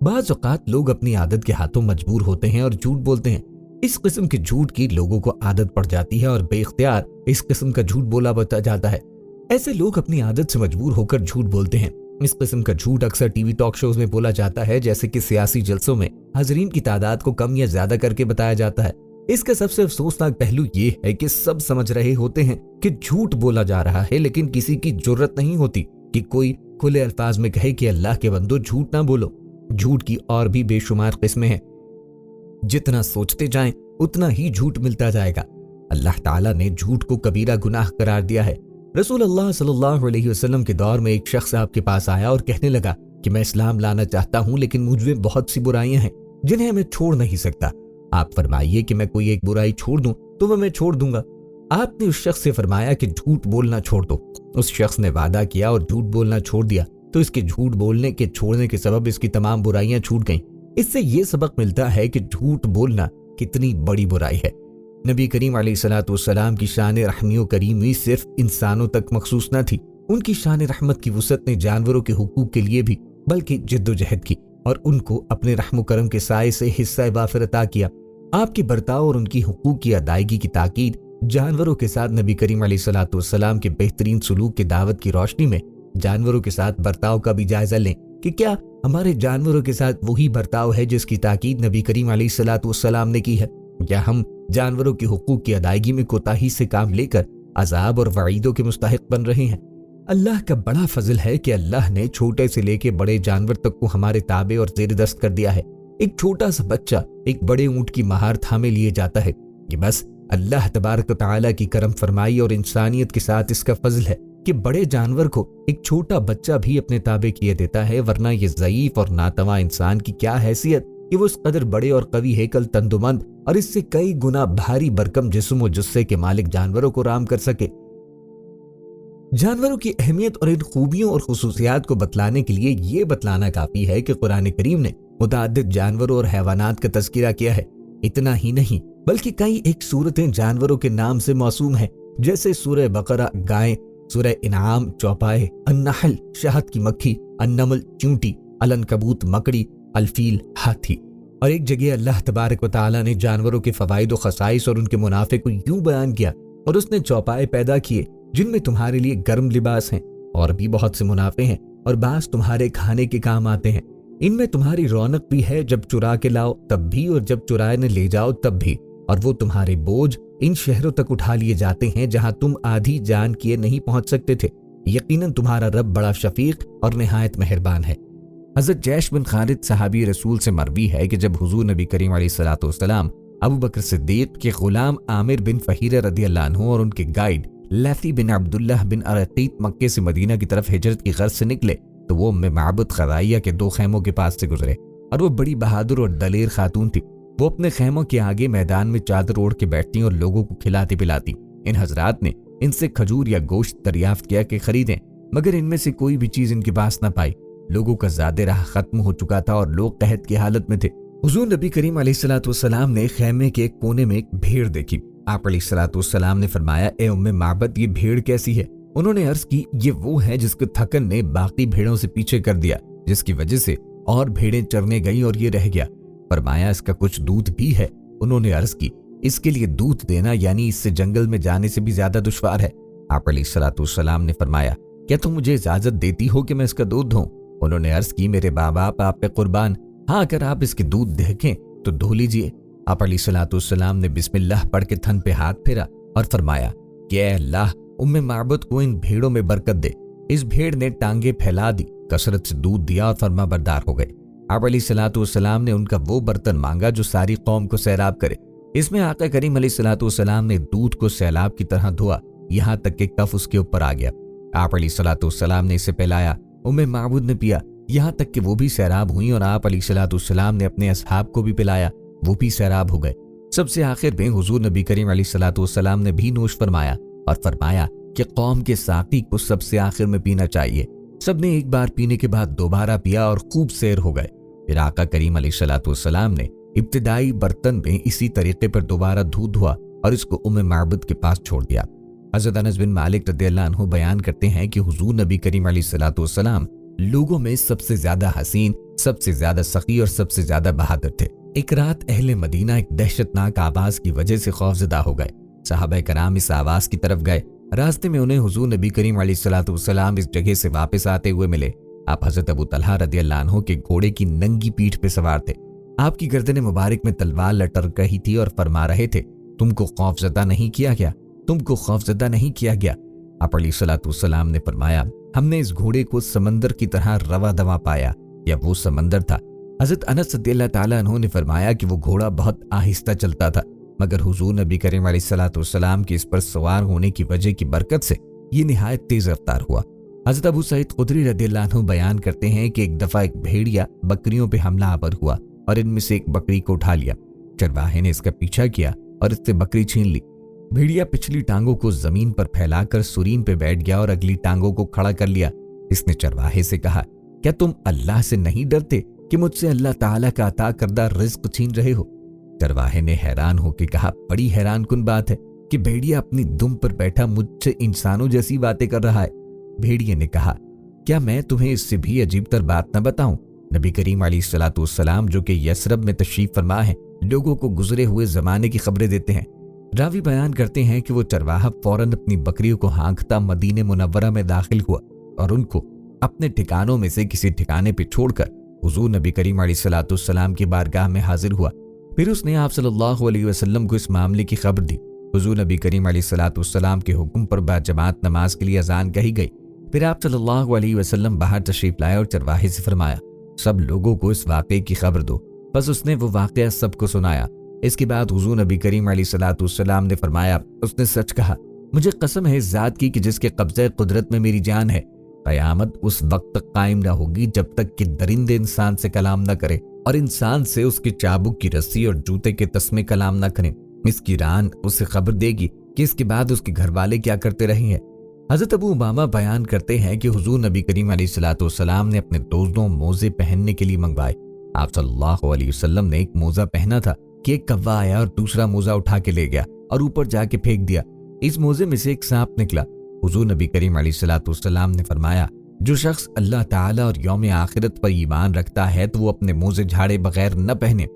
बाज़ औक़ात लोग अपनी आदत के हाथों मजबूर होते हैं और झूठ बोलते हैं। इस किस्म के झूठ की लोगों को आदत पड़ जाती है और बेख्तियार इस किस्म का झूठ बोला बता जाता है। ऐसे लोग अपनी आदत से मजबूर होकर झूठ बोलते हैं। इस किस्म का झूठ अक्सर टीवी टॉक शोज में बोला जाता है, जैसे कि सियासी जलसों में हाज़रीन की तादाद को कम या ज्यादा करके बताया जाता है। इसका सबसे अफसोसनाक पहलू ये है कि सब समझ रहे होते हैं कि झूठ बोला जा रहा है, लेकिन किसी की जुर्रत नहीं होती कि कोई खुले अल्फाज में कहे कि अल्लाह के बंदो झूठ ना बोलो। झूठ की और भी बेशुमार किस्में हैं, जितना सोचते जाएं उतना ही झूठ मिलता जाएगा। अल्लाह ताला ने झूठ को कबीरा गुनाह करार दिया है। रसूल अल्लाह सल्लल्लाहु अलैहि वसल्लम के दौर में एक शख्स आपके पास आया और कहने लगा कि मैं इस्लाम लाना चाहता हूं, लेकिन मुझ में बहुत सी बुराइयां हैं जिन्हें मैं छोड़ नहीं सकता। आप फरमाइए कि मैं कोई एक बुराई छोड़ दूं तो वह मैं छोड़ दूंगा। आपने उस शख्स से फरमाया कि झूठ बोलना छोड़ दो। उस शख्स ने वादा किया और झूठ बोलना छोड़ दिया, तो इसके झूठ बोलने के छोड़ने के सबब इसकी तमाम बुराइयां छूट गईं। इससे ये सबक मिलता है कि झूठ बोलना कितनी बड़ी बुराई है। नबी करीम अलैहिस्सलाम की शान रहमियो करीमी सिर्फ इंसानों तक मखसूस न थी, उनकी शान रहमत की वुसअत ने जानवरों के हुकूक के लिए भी बल्कि जिद्दोजहद की और उनको अपने रहम करम के साए से हिस्सा वाफिर अता किया। आपके बर्ताव और उनकी हुकूक की अदायगी की ताकीद जानवरों के साथ नबी करीम अलैहिस्सलाम के बेहतरीन सलूक की दावत की रोशनी में जानवरों के साथ बर्ताव का भी जायजा लें कि क्या हमारे जानवरों के साथ वही बर्ताव है जिसकी ताकीद नबी करीम अलैहिस्सलाम ने की है, या हम जानवरों के हुकूक की अदायगी में कोताही से काम लेकर अजाब और वईदों के मुस्तहिक बन रहे हैं। اللہ کا بڑا فضل ہے کہ اللہ نے چھوٹے سے لے کے بڑے جانور تک کو ہمارے تابع اور زیر دست کر دیا ہے۔ ایک چھوٹا سا بچہ ایک بڑے اونٹ کی مہار تھامے لیے جاتا ہے۔ یہ بس اللہ تبارک و تعالیٰ کی کرم فرمائی اور انسانیت کے ساتھ اس کا فضل ہے کہ بڑے جانور کو ایک چھوٹا بچہ بھی اپنے تابع کیے دیتا ہے، ورنہ یہ ضعیف اور ناتواں انسان کی کیا حیثیت کہ وہ اس قدر بڑے اور قوی ہیکل، تندمند اور اس سے کئی گنا بھاری برکم جسم و جثے کے مالک جانوروں کو رام کر سکے۔ جانوروں کی اہمیت اور ان خوبیوں اور خصوصیات کو بتلانے کے لیے یہ بتلانا کافی ہے کہ قرآن کریم نے متعدد جانوروں اور حیوانات کا تذکرہ کیا ہے۔ اتنا ہی نہیں بلکہ کئی ایک صورتیں جانوروں کے نام سے موسوم ہیں، جیسے سورہ بقرہ گائے، سورہ انعام چوپائے، النحل شہد کی مکھی، النمل چونٹی، العنکبوت مکڑی، الفیل ہاتھی۔ اور ایک جگہ اللہ تبارک و تعالیٰ نے جانوروں کے فوائد و خصائص اور ان کے منافع کو یوں بیان کیا، اور اس نے چوپائے پیدا کیے جن میں تمہارے لیے گرم لباس ہیں اور بھی بہت سے منافع ہیں، اور بعض تمہارے کھانے کے کام آتے ہیں۔ ان میں تمہاری رونق بھی ہے، جب چرا کے لاؤ تب بھی اور جب چرائے نہ لے جاؤ تب بھی، اور وہ تمہارے بوجھ ان شہروں تک اٹھا لیے جاتے ہیں جہاں تم آدھی جان کیے نہیں پہنچ سکتے تھے۔ یقیناً تمہارا رب بڑا شفیق اور نہایت مہربان ہے۔ حضرت جیش بن خالد صحابی رسول سے مروی ہے کہ جب حضور نبی کریم علیہ الصلوۃ والسلام ابو بکر صدیق کے غلام عامر بن فہیرہ رضی اللہ عنہ اور ان کے گائیڈ لیثی بن عبداللہ بن ارقیط مکے سے مدینہ کی طرف ہجرت کی غرض سے نکلے تو وہ ام معبد خزائیہ کے 2 خیموں کے پاس سے گزرے، اور وہ بڑی بہادر اور دلیر خاتون تھی۔ وہ اپنے خیموں کے آگے میدان میں چادر اوڑھ کے بیٹھتی اور لوگوں کو کھلاتی پلاتی۔ ان حضرات نے ان سے کھجور یا گوشت دریافت کیا کہ خریدیں، مگر ان میں سے کوئی بھی چیز ان کے پاس نہ پائی۔ لوگوں کا زیادہ راہ ختم ہو چکا تھا اور لوگ قحط کی حالت میں تھے۔ حضور نبی کریم علیہ الصلوۃ والسلام نے خیمے کے ایک کونے میں ایک بھیڑ دیکھی۔ آپ علیہ الصلوۃ والسلام نے فرمایا، اے ام معبد، یہ بھیڑ کیسی ہے؟ انہوں نے عرض کی، یہ وہ ہے جس کو تھکن نے باقی بھیڑوں سے پیچھے کر دیا، جس کی وجہ سے اور بھیڑیں چرنے گئیں اور یہ رہ گیا۔ فرمایا، اس کا کچھ دودھ بھی ہے؟ انہوں نے عرض کی، اس کے لیے دودھ دینا یعنی اس سے جنگل میں جانے سے بھی زیادہ دشوار ہے۔ آپ علیہ الصلوۃ والسلام نے فرمایا، کیا تم مجھے اجازت دیتی ہو کہ میں اس کا دودھ دھوں؟ انہوں نے عرض کی، میرے ماں باپ آپ پہ قربان، ہاں اگر آپ اس کے دودھ دیکھیں تو دھو لیجئے۔ آپ علیہ الصلوۃ والسلام نے بسم اللہ پڑھ کے تھن پہ ہاتھ پھیرا اور فرمایا کہ اے اللہ، ام معبد کو ان بھیڑوں میں برکت دے۔ اس بھیڑ نے ٹانگیں پھیلا دی، کثرت سے دودھ دیا اور فرما بردار ہو گئے۔ آپ علیہ الصلوۃ والسلام نے ان کا وہ برتن مانگا جو ساری قوم کو سیراب کرے۔ اس میں آقا کریم علیہ الصلوۃ والسلام نے دودھ کو سیلاب کی طرح دھوا، یہاں تک کہ کف اس کے اوپر آ گیا۔ آپ علیہ الصلوۃ والسلام نے اسے پلایا، ام معبد نے پیا، یہاں تک کہ وہ بھی سیراب ہوئیں، اور آپ علیہ الصلوۃ والسلام نے اپنے اصحاب کو بھی پلایا، وہ بھی سیراب ہو گئے۔ سب سے آخر میں حضور نبی کریم علیہ الصلوۃ والسلام نے بھی نوش فرمایا اور فرمایا کہ قوم کے ساقی کو سب سے آخر میں پینا چاہیے۔ سب نے ایک بار پینے کے بعد دوبارہ پیا اور خوب سیر ہو گئے۔ پھر آقا کریم علیہ الصلوۃ والسلام نے ابتدائی برتن میں اسی طریقے پر دوبارہ دودھ دھوا اور اس کو ام معبد کے پاس چھوڑ دیا۔ حضرت انس بن مالک رضی اللہ عنہ بیان کرتے ہیں کہ حضور نبی کریم علیہ الصلوۃ والسلام لوگوں میں سب سے زیادہ حسین، سب سے زیادہ سخی اور سب سے زیادہ بہادر تھے۔ ایک رات اہل مدینہ ایک دہشتناک آواز کی وجہ سے خوفزدہ ہو گئے۔ صحابہ کرام اس آواز کی طرف گئے۔ راستے میں انہیں حضور نبی کریم علیہ الصلوۃ والسلام اس جگہ سے واپس آتے ہوئے ملے۔ آپ حضرت ابو طلحہ رضی اللہ عنہ کے گھوڑے کی ننگی پیٹھ پہ سوار تھے۔ آپ کی گردن مبارک میں تلوار لٹک رہی تھی اور فرما رہے تھے، تم کو خوفزدہ نہیں کیا گیا، تم کو خوفزدہ نہیں کیا گیا۔ آپ علیہ الصلوۃ والسلام نے فرمایا، ہم نے اس گھوڑے کو سمندر کی طرح رواں دواں پایا، یا وہ سمندر تھا۔ حضرت انس رضی اللہ تعالیٰ عنہ نے فرمایا کہ وہ گھوڑا بہت آہستہ چلتا تھا، مگر حضور نبی کریم علیہ الصلوۃ والسلام کے اس پر سوار ہونے کی وجہ کی برکت سے یہ نہایت تیز رفتار ہوا۔ حضرت ابو سعید خدری رضی اللہ عنہ بیان کرتے ہیں کہ ایک دفعہ ایک بھیڑیا بکریوں پہ حملہ آور ہوا اور ان میں سے ایک بکری کو اٹھا لیا۔ چرواہے نے اس کا پیچھا کیا اور اس سے بکری چھین لی۔ بھیڑیا پچھلی ٹانگوں کو زمین پر پھیلا کر سرین پہ بیٹھ گیا اور اگلی ٹانگوں کو کھڑا کر لیا۔ اس نے چرواہے سے کہا، کیا تم اللہ سے نہیں ڈرتے کہ مجھ سے اللہ تعالیٰ کا عطا کردہ رزق چھین رہے ہو؟ چرواہے نے حیران ہو کے کہا، بڑی حیران کن بات ہے کہ بھیڑیا اپنی دم پر بیٹھا مجھ سے انسانوں جیسی باتیں کر رہا ہے۔ بھیڑیے نے کہا، کیا میں تمہیں اس سے بھی عجیب تر بات نہ بتاؤں؟ نبی کریم علیہ الصلوۃ والسلام جو کہ یثرب میں تشریف فرما ہے، لوگوں کو گزرے ہوئے زمانے کی خبریں دیتے ہیں۔ راوی بیان کرتے ہیں کہ وہ چرواہا فوراً اپنی بکریوں کو ہانکتا مدینہ منورہ میں داخل ہوا اور ان کو اپنے ٹھکانوں میں سے کسی ٹھکانے پہ چھوڑ کر حضور نبی کریم علیہ الصلوۃ والسلام کی بارگاہ میں حاضر ہوا۔ پھر اس نے آپ صلی اللہ علیہ وسلم کو اس معاملے کی خبر دی۔ حضور نبی کریم علیہ الصلوۃ والسلام کے حکم پر باجماعت نماز کے لیے اذان کہی گئی۔ फिर आप सल्लल्लाहु अलैहि वसल्लम बाहर तशरीफ लाए और चरवाहे से फरमाया, सब लोगों को इस वाक़े की खबर दो। बस उसने वो वाक़या सबको सुनाया। इसके बाद हुज़ूर नबी करीम अलैहिस्सलाम ने फरमाया, उसने सच कहा, मुझे कसम है इस ज़ात की कि जिसके कब्ज़े कुदरत में मेरी जान है, क़यामत उस वक्त तक कायम न होगी जब तक कि दरिंदे इंसान से कलाम न करे और इंसान से उसकी चाबुक की रस्सी और जूते के तस्मे कलाम न करें। इसकी रान उसे खबर देगी कि इसके बाद उसके घर वाले क्या करते रहे हैं। हज़रत अबू उमामा बयान करते हैं कि हुज़ूर नबी करीम अलैहिस्सलाम ने अपने दोनों मोज़े पहनने के लिए मंगवाए। आप सल्लल्लाहु अलैहि वसल्लम ने एक मोज़ा पहना था कि एक कौवा आया और दूसरा मोज़ा उठा के ले गया और ऊपर जाके फेंक दिया। इस मोज़े में से एक सांप निकला। हुज़ूर नबी करीम अलैहिस्सलाम ने फरमाया, जो शख्स अल्लाह ताला और यौम आखिरत पर ईमान रखता है तो वो अपने मोज़े झाड़े बगैर न पहने।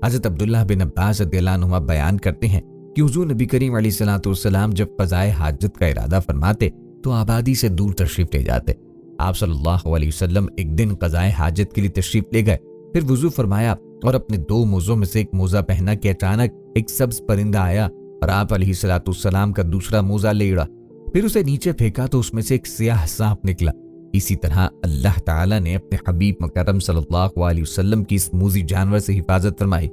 हज़रत अब्दुल्लाह बिन अब्बास रज़ियल्लाहु अन्हुमा बयान करते हैं कि हुज़ूर नबी करीम अलैहिस्सलाम जब क़ज़ाए हाजत का इरादा फरमाते तो आबादी से दूर तशरीफ ले जाते। आप सल्लल्लाहु अलैहि वसल्लम एक दिन क़ज़ाए हाजत के लिए तशरीफ ले गए, फिर वुज़ू फरमाया और अपने दो मोज़ों में से एक मोज़ा पहना कि अचानक एक सब्ज़ परिंदा आया और आप अलैहिस्सलाम का दूसरा मोज़ा ले उड़ा। फिर उसे नीचे फेंका तो उसमें से एक सियाह सांप निकला। इसी तरह अल्लाह ताला ने अपने हबीब मुकर्रम सल्लल्लाहु अलैहि वसल्लम की इस मूज़ी जानवर से हिफाजत फरमाई।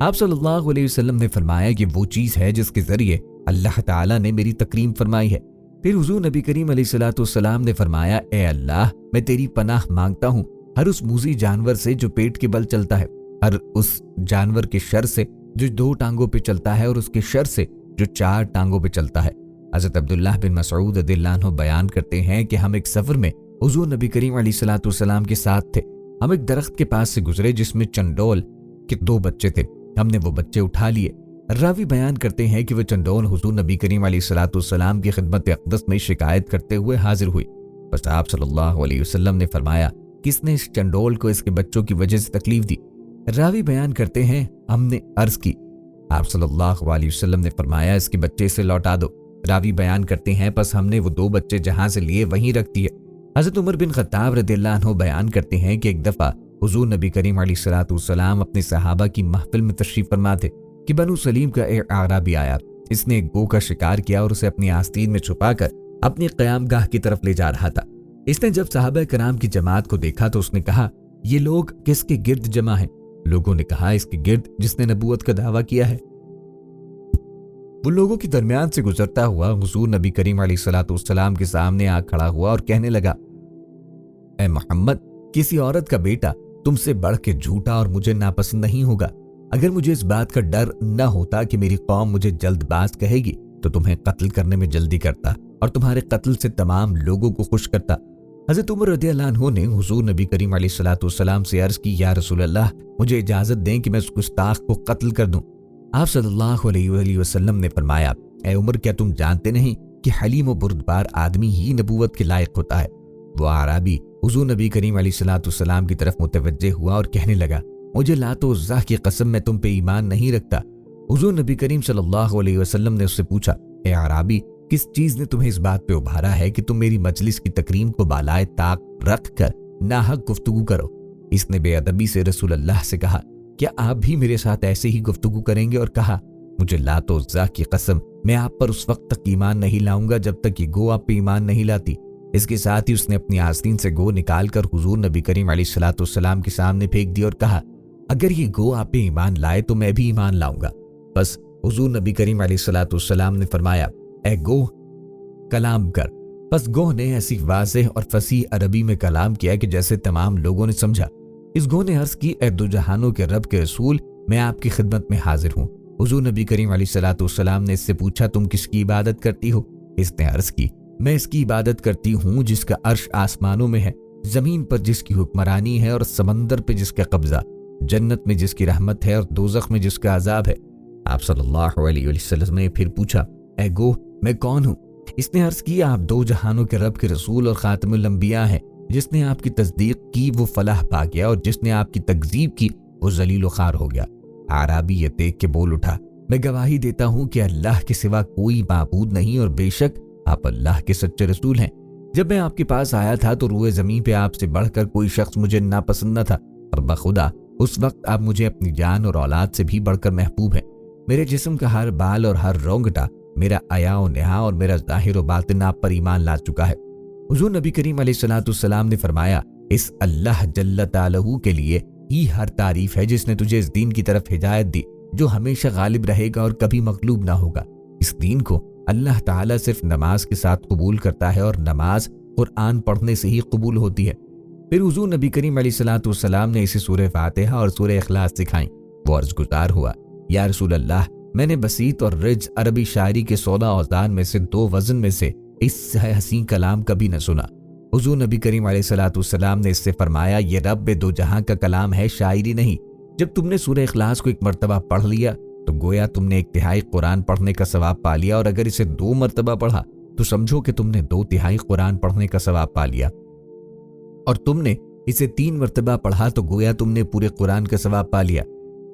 आप सल्लल्लाहु अलैहि वसल्लम ने फरमाया कि वो चीज़ है जिसके ज़रिए अल्लाह ताला ने मेरी तकरीम फरमाई है। फिर हुज़ूर नबी करीम अलैहिस्सलाम ने फरमाया, ए अल्लाह, मैं तेरी पनाह मांगता हूँ हर उस मूज़ी जानवर से जो पेट के बल चलता है, हर उस जानवर के शर से जो दो टांगों पे चलता है और उसके शर से जो चार टांगों पे चलता है। हज़रत अब्दुल्लाह बिन मसऊद रज़ियल्लाहु अन्हु बयान करते हैं कि हम एक सफ़र में हुज़ूर नबी करीम अलैहिस्सलाम के साथ थे। हम एक दरख्त के पास से गुजरे जिसमें चंडोल के दो बच्चे थे। हमने वो बच्चे उठा लिए। रावी बयान करते हैं कि वो चंडोल हुज़ूर नबी करीम अलैहिस्सलाम की खिदमत अक़दस में शिकायत करते हुए हाजिर हुई। बस आप सल्लल्लाहु अलैहि वसल्लम ने फरमाया, किसने इस चंडोल को इसके बच्चों की वजह से तकलीफ दी? रावी बयान करते हैं, हमने अर्ज की। आप सल्लल्लाहु अलैहि वसल्लम ने फरमाया, इसके बच्चे से लौटा दो। रावी बयान करते हैं, बस हमने वो दो बच्चे जहां से लिए वहीं रख दिए। हज़रत उमर बिन खत्ताब रज़ियल्लाहु अन्हु बयान करते हैं कि एक दफ़ा हुज़ूर नबी करीम अलैहिस्सलाम अपने सहाबा की महफिल में तशरीफ फरमा थे कि बनु सलीम का एक आराबी आया। इसने एक गो का शिकार किया और उसे अपनी आस्तीन में छुपाकर अपनी क़यामगाह की तरफ ले जा रहा था। इसने जब सहाबा कराम की जमात को देखा तो उसने कहा, ये लोग किसके गिर्द जमा हैं? लोगों ने कहा, इसके गिर्द जिसने नबूवत का दावा किया है। उन लोगों के दरमियान से गुजरता हुआ हुज़ूर नबी करीम अलैहिस्सलाम के सामने आ खड़ा हुआ और कहने लगा, ए मोहम्मद, किसी औरत का बेटा तुमसे बढ़ के झूठा और मुझे नापसंद नहीं होगा। अगर मुझे इस बात का डर न होता कि मेरी कौम मुझे जल्दबाज कहेगी तो तुम्हें कत्ल करने में जल्दी करता और तुम्हारे कत्ल से तमाम लोगों को खुश करता। हज़रत उमर रज़ियल्लाहु अन्हु ने हुज़ूर नबी करीम अलैहिस्सलाम से अर्ज़ की, या रसूल अल्लाह, मुझे इजाज़त दें कि मैं उस गुस्ताख को कत्ल कर दूं। आप सल्लल्लाहु अलैहि वसल्लम ने फरमाया, ए उमर, क्या तुम जानते नहीं कि हलीम और बुर्दबार आदमी ही नबूवत के लायक होता है? वो आराबी हुज़ूर नबी करीम अलैहिस्सलाम की तरफ मुतवज्जे हुआ और कहने लगा, मुझे लात और उज़्ज़ा की कसम मैं तुम पे ईमान नहीं रखता। हुज़ूर नबी करीम सल्लल्लाहु अलैहि वसल्लम ने उससे पूछा, ए आराबी, किस चीज़ ने तुम्हें इस बात पे उभारा है कि तुम मेरी मजलिस की तकरीम को बालाए ताक रख कर नाहक गुफ्तगू करो? इसने बेअदबी से रसूल अल्लाह से कहा, क्या आप भी मेरे साथ ऐसे ही गुफ्तगू करेंगे? और कहा, मुझे लात और उज़्ज़ा की कसम, मैं आप पर उस वक्त तक ईमान नहीं लाऊंगा जब तक ये गो आप पे ईमान नहीं लाती। इसके साथ ही उसने अपनी आस्तीन से गो निकाल कर हुज़ूर नबी करीम अलैहिस्सलाम के सामने फेंक दी और कहा, अगर ये गो आप पे ईमान लाए तो मैं भी ईमान लाऊंगा। बस हुज़ूर नबी करीम अलैहिस्सलाम ने फरमाया, ए गो, कलाम कर। बस गो ने ऐसी वाज़ेह और फसीह अरबी में कलाम किया कि जैसे तमाम लोगों ने समझा। इस गो ने अर्ज़ की, ए दो जहानों के रब के रसूल, मैं आपकी खिदमत में हाजिर हूँ। हुज़ूर नबी करीम अलैहिस्सलाम ने इससे पूछा, तुम किसकी इबादत करती हो? इसने अर्ज़ की, मैं इसकी इबादत करती हूँ जिसका अर्श आसमानों में है, ज़मीन पर जिसकी हुक्मरानी है और समंदर पे जिसका कब्जा, जन्नत में जिसकी रहमत है और दोज़ख में जिसका अजाब है। आप सल्लल्लाहु अलैहि वसल्लम ने फिर पूछा, ए गो, मैं कौन हूँ? इसने अर्ज़ की, आप दो जहानों के रब के रसूल और खातिमुल अंबिया हैं। जिसने आपकी तस्दीक की वो फलाह पा गया और जिसने आपकी तकज़ीब की वो ज़लील ख़ार हो गया। आराबी ये देख के बोल उठा, मैं गवाही देता हूँ कि अल्लाह के सिवा कोई माबूद नहीं और बेशक आप अल्लाह के सच्चे रसूल हैं। जब मैं आपके पास आया था तो रूए ज़मीन पे आपसे बढ़कर कोई शख्स मुझे नापसंद न था, और बखुदा उस वक्त आप मुझे अपनी जान और औलाद से भी बढ़कर महबूब हैं। मेरे जिस्म का हर बाल और हर रोंगटा, मेरा अया और नेहा और मेरा ज़ाहिर और बातिन आप पर ईमान ला चुका है। हुजूर नबी करीम अलैहिस्सलाम ने फरमाया, इस अल्लाह जल्ल तालहू के लिए ही हर तारीफ है जिसने तुझे इस दीन की तरफ हिदायत दी जो हमेशा गालिब रहेगा और कभी मगलूब ना होगा। इस दीन को अल्लाह ताला सिर्फ नमाज के साथ कबूल करता है और नमाज कुरान पढ़ने से ही कबूल होती है। फिर हुजूर नबी करीम अलैहिस्सलाम ने इसे सूरह फातिहा और सूरह इखलास सिखाई। वो अर्ज गुजार हुआ, या रसूल अल्लाह, मैंने बसीत और रिज अरबी शायरी के 16 औज़ान में से 2 वज़न में से इससे हसीन कलाम कभी न सुना। हुजूर नबी करीम अलैहिस्सलाम ने इससे फरमाया, ये रब दो जहां का कलाम है, शायरी नहीं। जब तुमने सूरह इखलास को 1 मरतबा पढ़ लिया तो गोया तुमने 1/3 कुरान पढ़ने का सवाब पा लिया, और अगर इसे 2 मरतबा पढ़ा तो समझो कि तुमने 2/3 कुरान पढ़ने का सवाब पा लिया, और तुमने इसे 3 मरतबा पढ़ा तो गोया तुमने पूरे कुरान का सवाब पा लिया।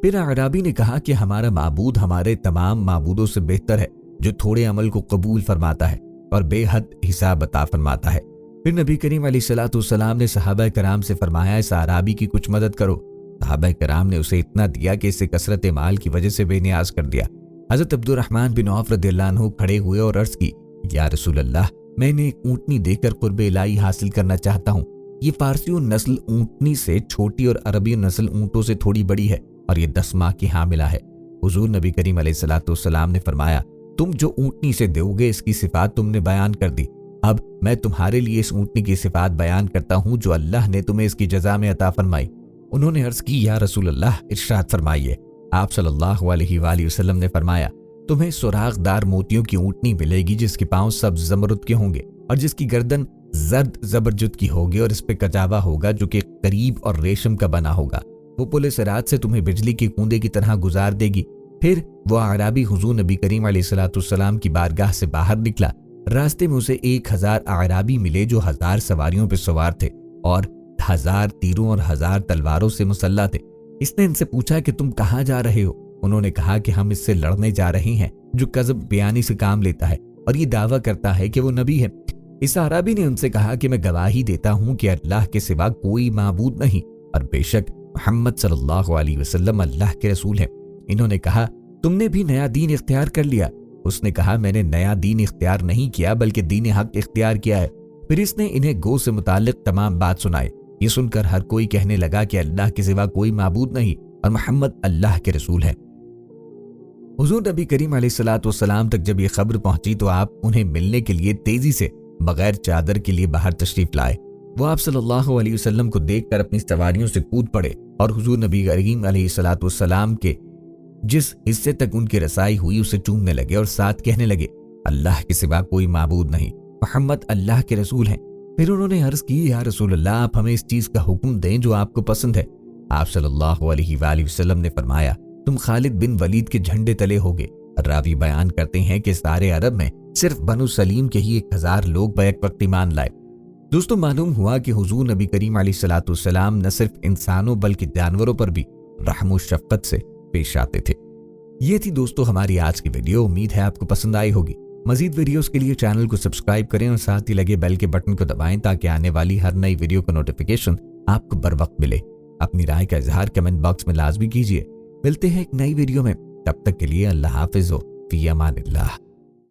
फिर अराबी ने कहा कि हमारा माबूद हमारे तमाम माबूदों से बेहतर है, जो थोड़े अमल को कबूल फरमाता है और बेहद हिसाब अता फरमाता है। फिर नबी करीम अलैहिस्सलाम ने सहाबा कराम से फरमाया, इस अराबी की कुछ मदद करो। सहाबा कराम ने उसे इतना दिया कि इसे कसरत माल की वजह से बेनियाज कर दिया। हजरत अब्दुर्रहमान बिन औफ रदियल्लाहु अन्हु खड़े हुए और अर्ज की, या रसूल अल्लाह, मैंने एक ऊँटनी देकर कुर्बे इलाही हासिल करना चाहता हूँ। ये फारसी नस्ल ऊँटनी से छोटी और अरबी नस्ल ऊँटों से थोड़ी बड़ी है और ये 10 माह की हामिला है। हुजूर नबी करीम अलैहिस्सलाम ने फरमाया, तुम जो ऊँटनी से दोगे इसकी सिफात तुमने बयान कर दी। अब मैं तुम्हारे लिए इस ऊँटनी की सिफात बयान करता हूँ जो अल्लाह ने तुम्हें इसकी जजा में अता फरमाई। उन्होंने अर्ज की, या रसूल अल्लाह, इरशाद फरमाइए। आप सल्लल्लाहु अलैहि वसल्लम ने फरमाया, तुम्हें सुराखदार मोतियों की ऊँटनी मिलेगी जिसके पांव सब्ज जमरुद के होंगे और जिसकी गर्दन जर्द जबरजुद की होगी और इस पे कजावा होगा जो कि करीब और रेशम का बना होगा। वो पुलिस रात से तुम्हें बिजली के कूदे की तरह गुजार देगी। फिर वो अराबी हुजूर नबी करीम अलैहिस्सलाम की बारगाह से बाहर निकला। रास्ते में उसे 1000 अराबी मिले जो 1000 सवारियों पर सवार थे और 1000 तीरों और 1000 तलवारों से मुसल्ला थे। इसने इनसे पूछा कि तुम कहाँ जा रहे हो? उन्होंने कहा कि हम इससे लड़ने जा रहे हैं जो कज़ब बयानी से काम लेता है और ये दावा करता है कि वो नबी है। इस अराबी ने उनसे कहा कि मैं गवाही देता हूँ कि अल्लाह के सिवा कोई माबूद नहीं और बेशक मोहम्मद सल्लल्लाहु अलैहि वसल्लम अल्लाह के रसूल हैं। इन्होंने कहा, तुमने भी नया दीन इख्तियार कर लिया? उसने कहा, मैंने नया दीन इख्तियार नहीं किया बल्कि दीन हक इख्तियार किया है। फिर इसने इन्हें गो से मुतालिक तमाम बात सुनाई। ये सुनकर हर कोई कहने लगा कि अल्लाह के सिवा कोई माबूद नहीं और मोहम्मद अल्लाह के रसूल हैं। हुजूर नबी करीम अलैहिस्सलाम तक जब ये खबर पहुंची तो आप उन्हें मिलने के लिए तेजी से बगैर चादर के लिए बाहर तशरीफ लाए। वो आप सल्लल्लाहु अलैहि वसल्लम को देखकर अपनी सवारियों से कूद पड़े और हुजूर नबी करीम अलैहिस्सलाम के जिस हिस्से तक उनकी रसाई हुई उसे चूमने लगे और साथ कहने लगे, अल्लाह के सिवा कोई माबूद नहीं, मोहम्मद अल्लाह के रसूल हैं। फिर उन्होंने अर्ज की, या रसूल अल्लाह, आप हमें इस चीज का हुक्म दें जो आपको पसंद है। आप सल्लल्लाहु अलैहि वसल्लम ने फरमाया, तुम खालिद बिन वलीद के झंडे तले होगे। रावी बयान करते हैं कि सारे अरब में सिर्फ बनु सलीम के ही 1000 लोग बैक वक्त ईमान लाए। दोस्तों, मालूम हुआ कि हुजूर नबी करीम अलैहिस्सलाम न सिर्फ इंसानों बल्कि जानवरों पर भी रहम व शफकत से पेश आते थे। ये थी दोस्तों हमारी आज की वीडियो। उम्मीद है आपको पसंद आई होगी। मजीद वीडियोस के लिए चैनल को सब्सक्राइब करें और साथ ही लगे बेल के बटन को दबाएं ताकि आने वाली हर नई वीडियो का नोटिफिकेशन आपको बर वक्त मिले। अपनी राय का इजहार कमेंट बॉक्स में लाजमी कीजिए। मिलते हैं एक नई वीडियो में, तब तक के लिए अल्लाह हाफिज हो, फी अमानिल्लाह।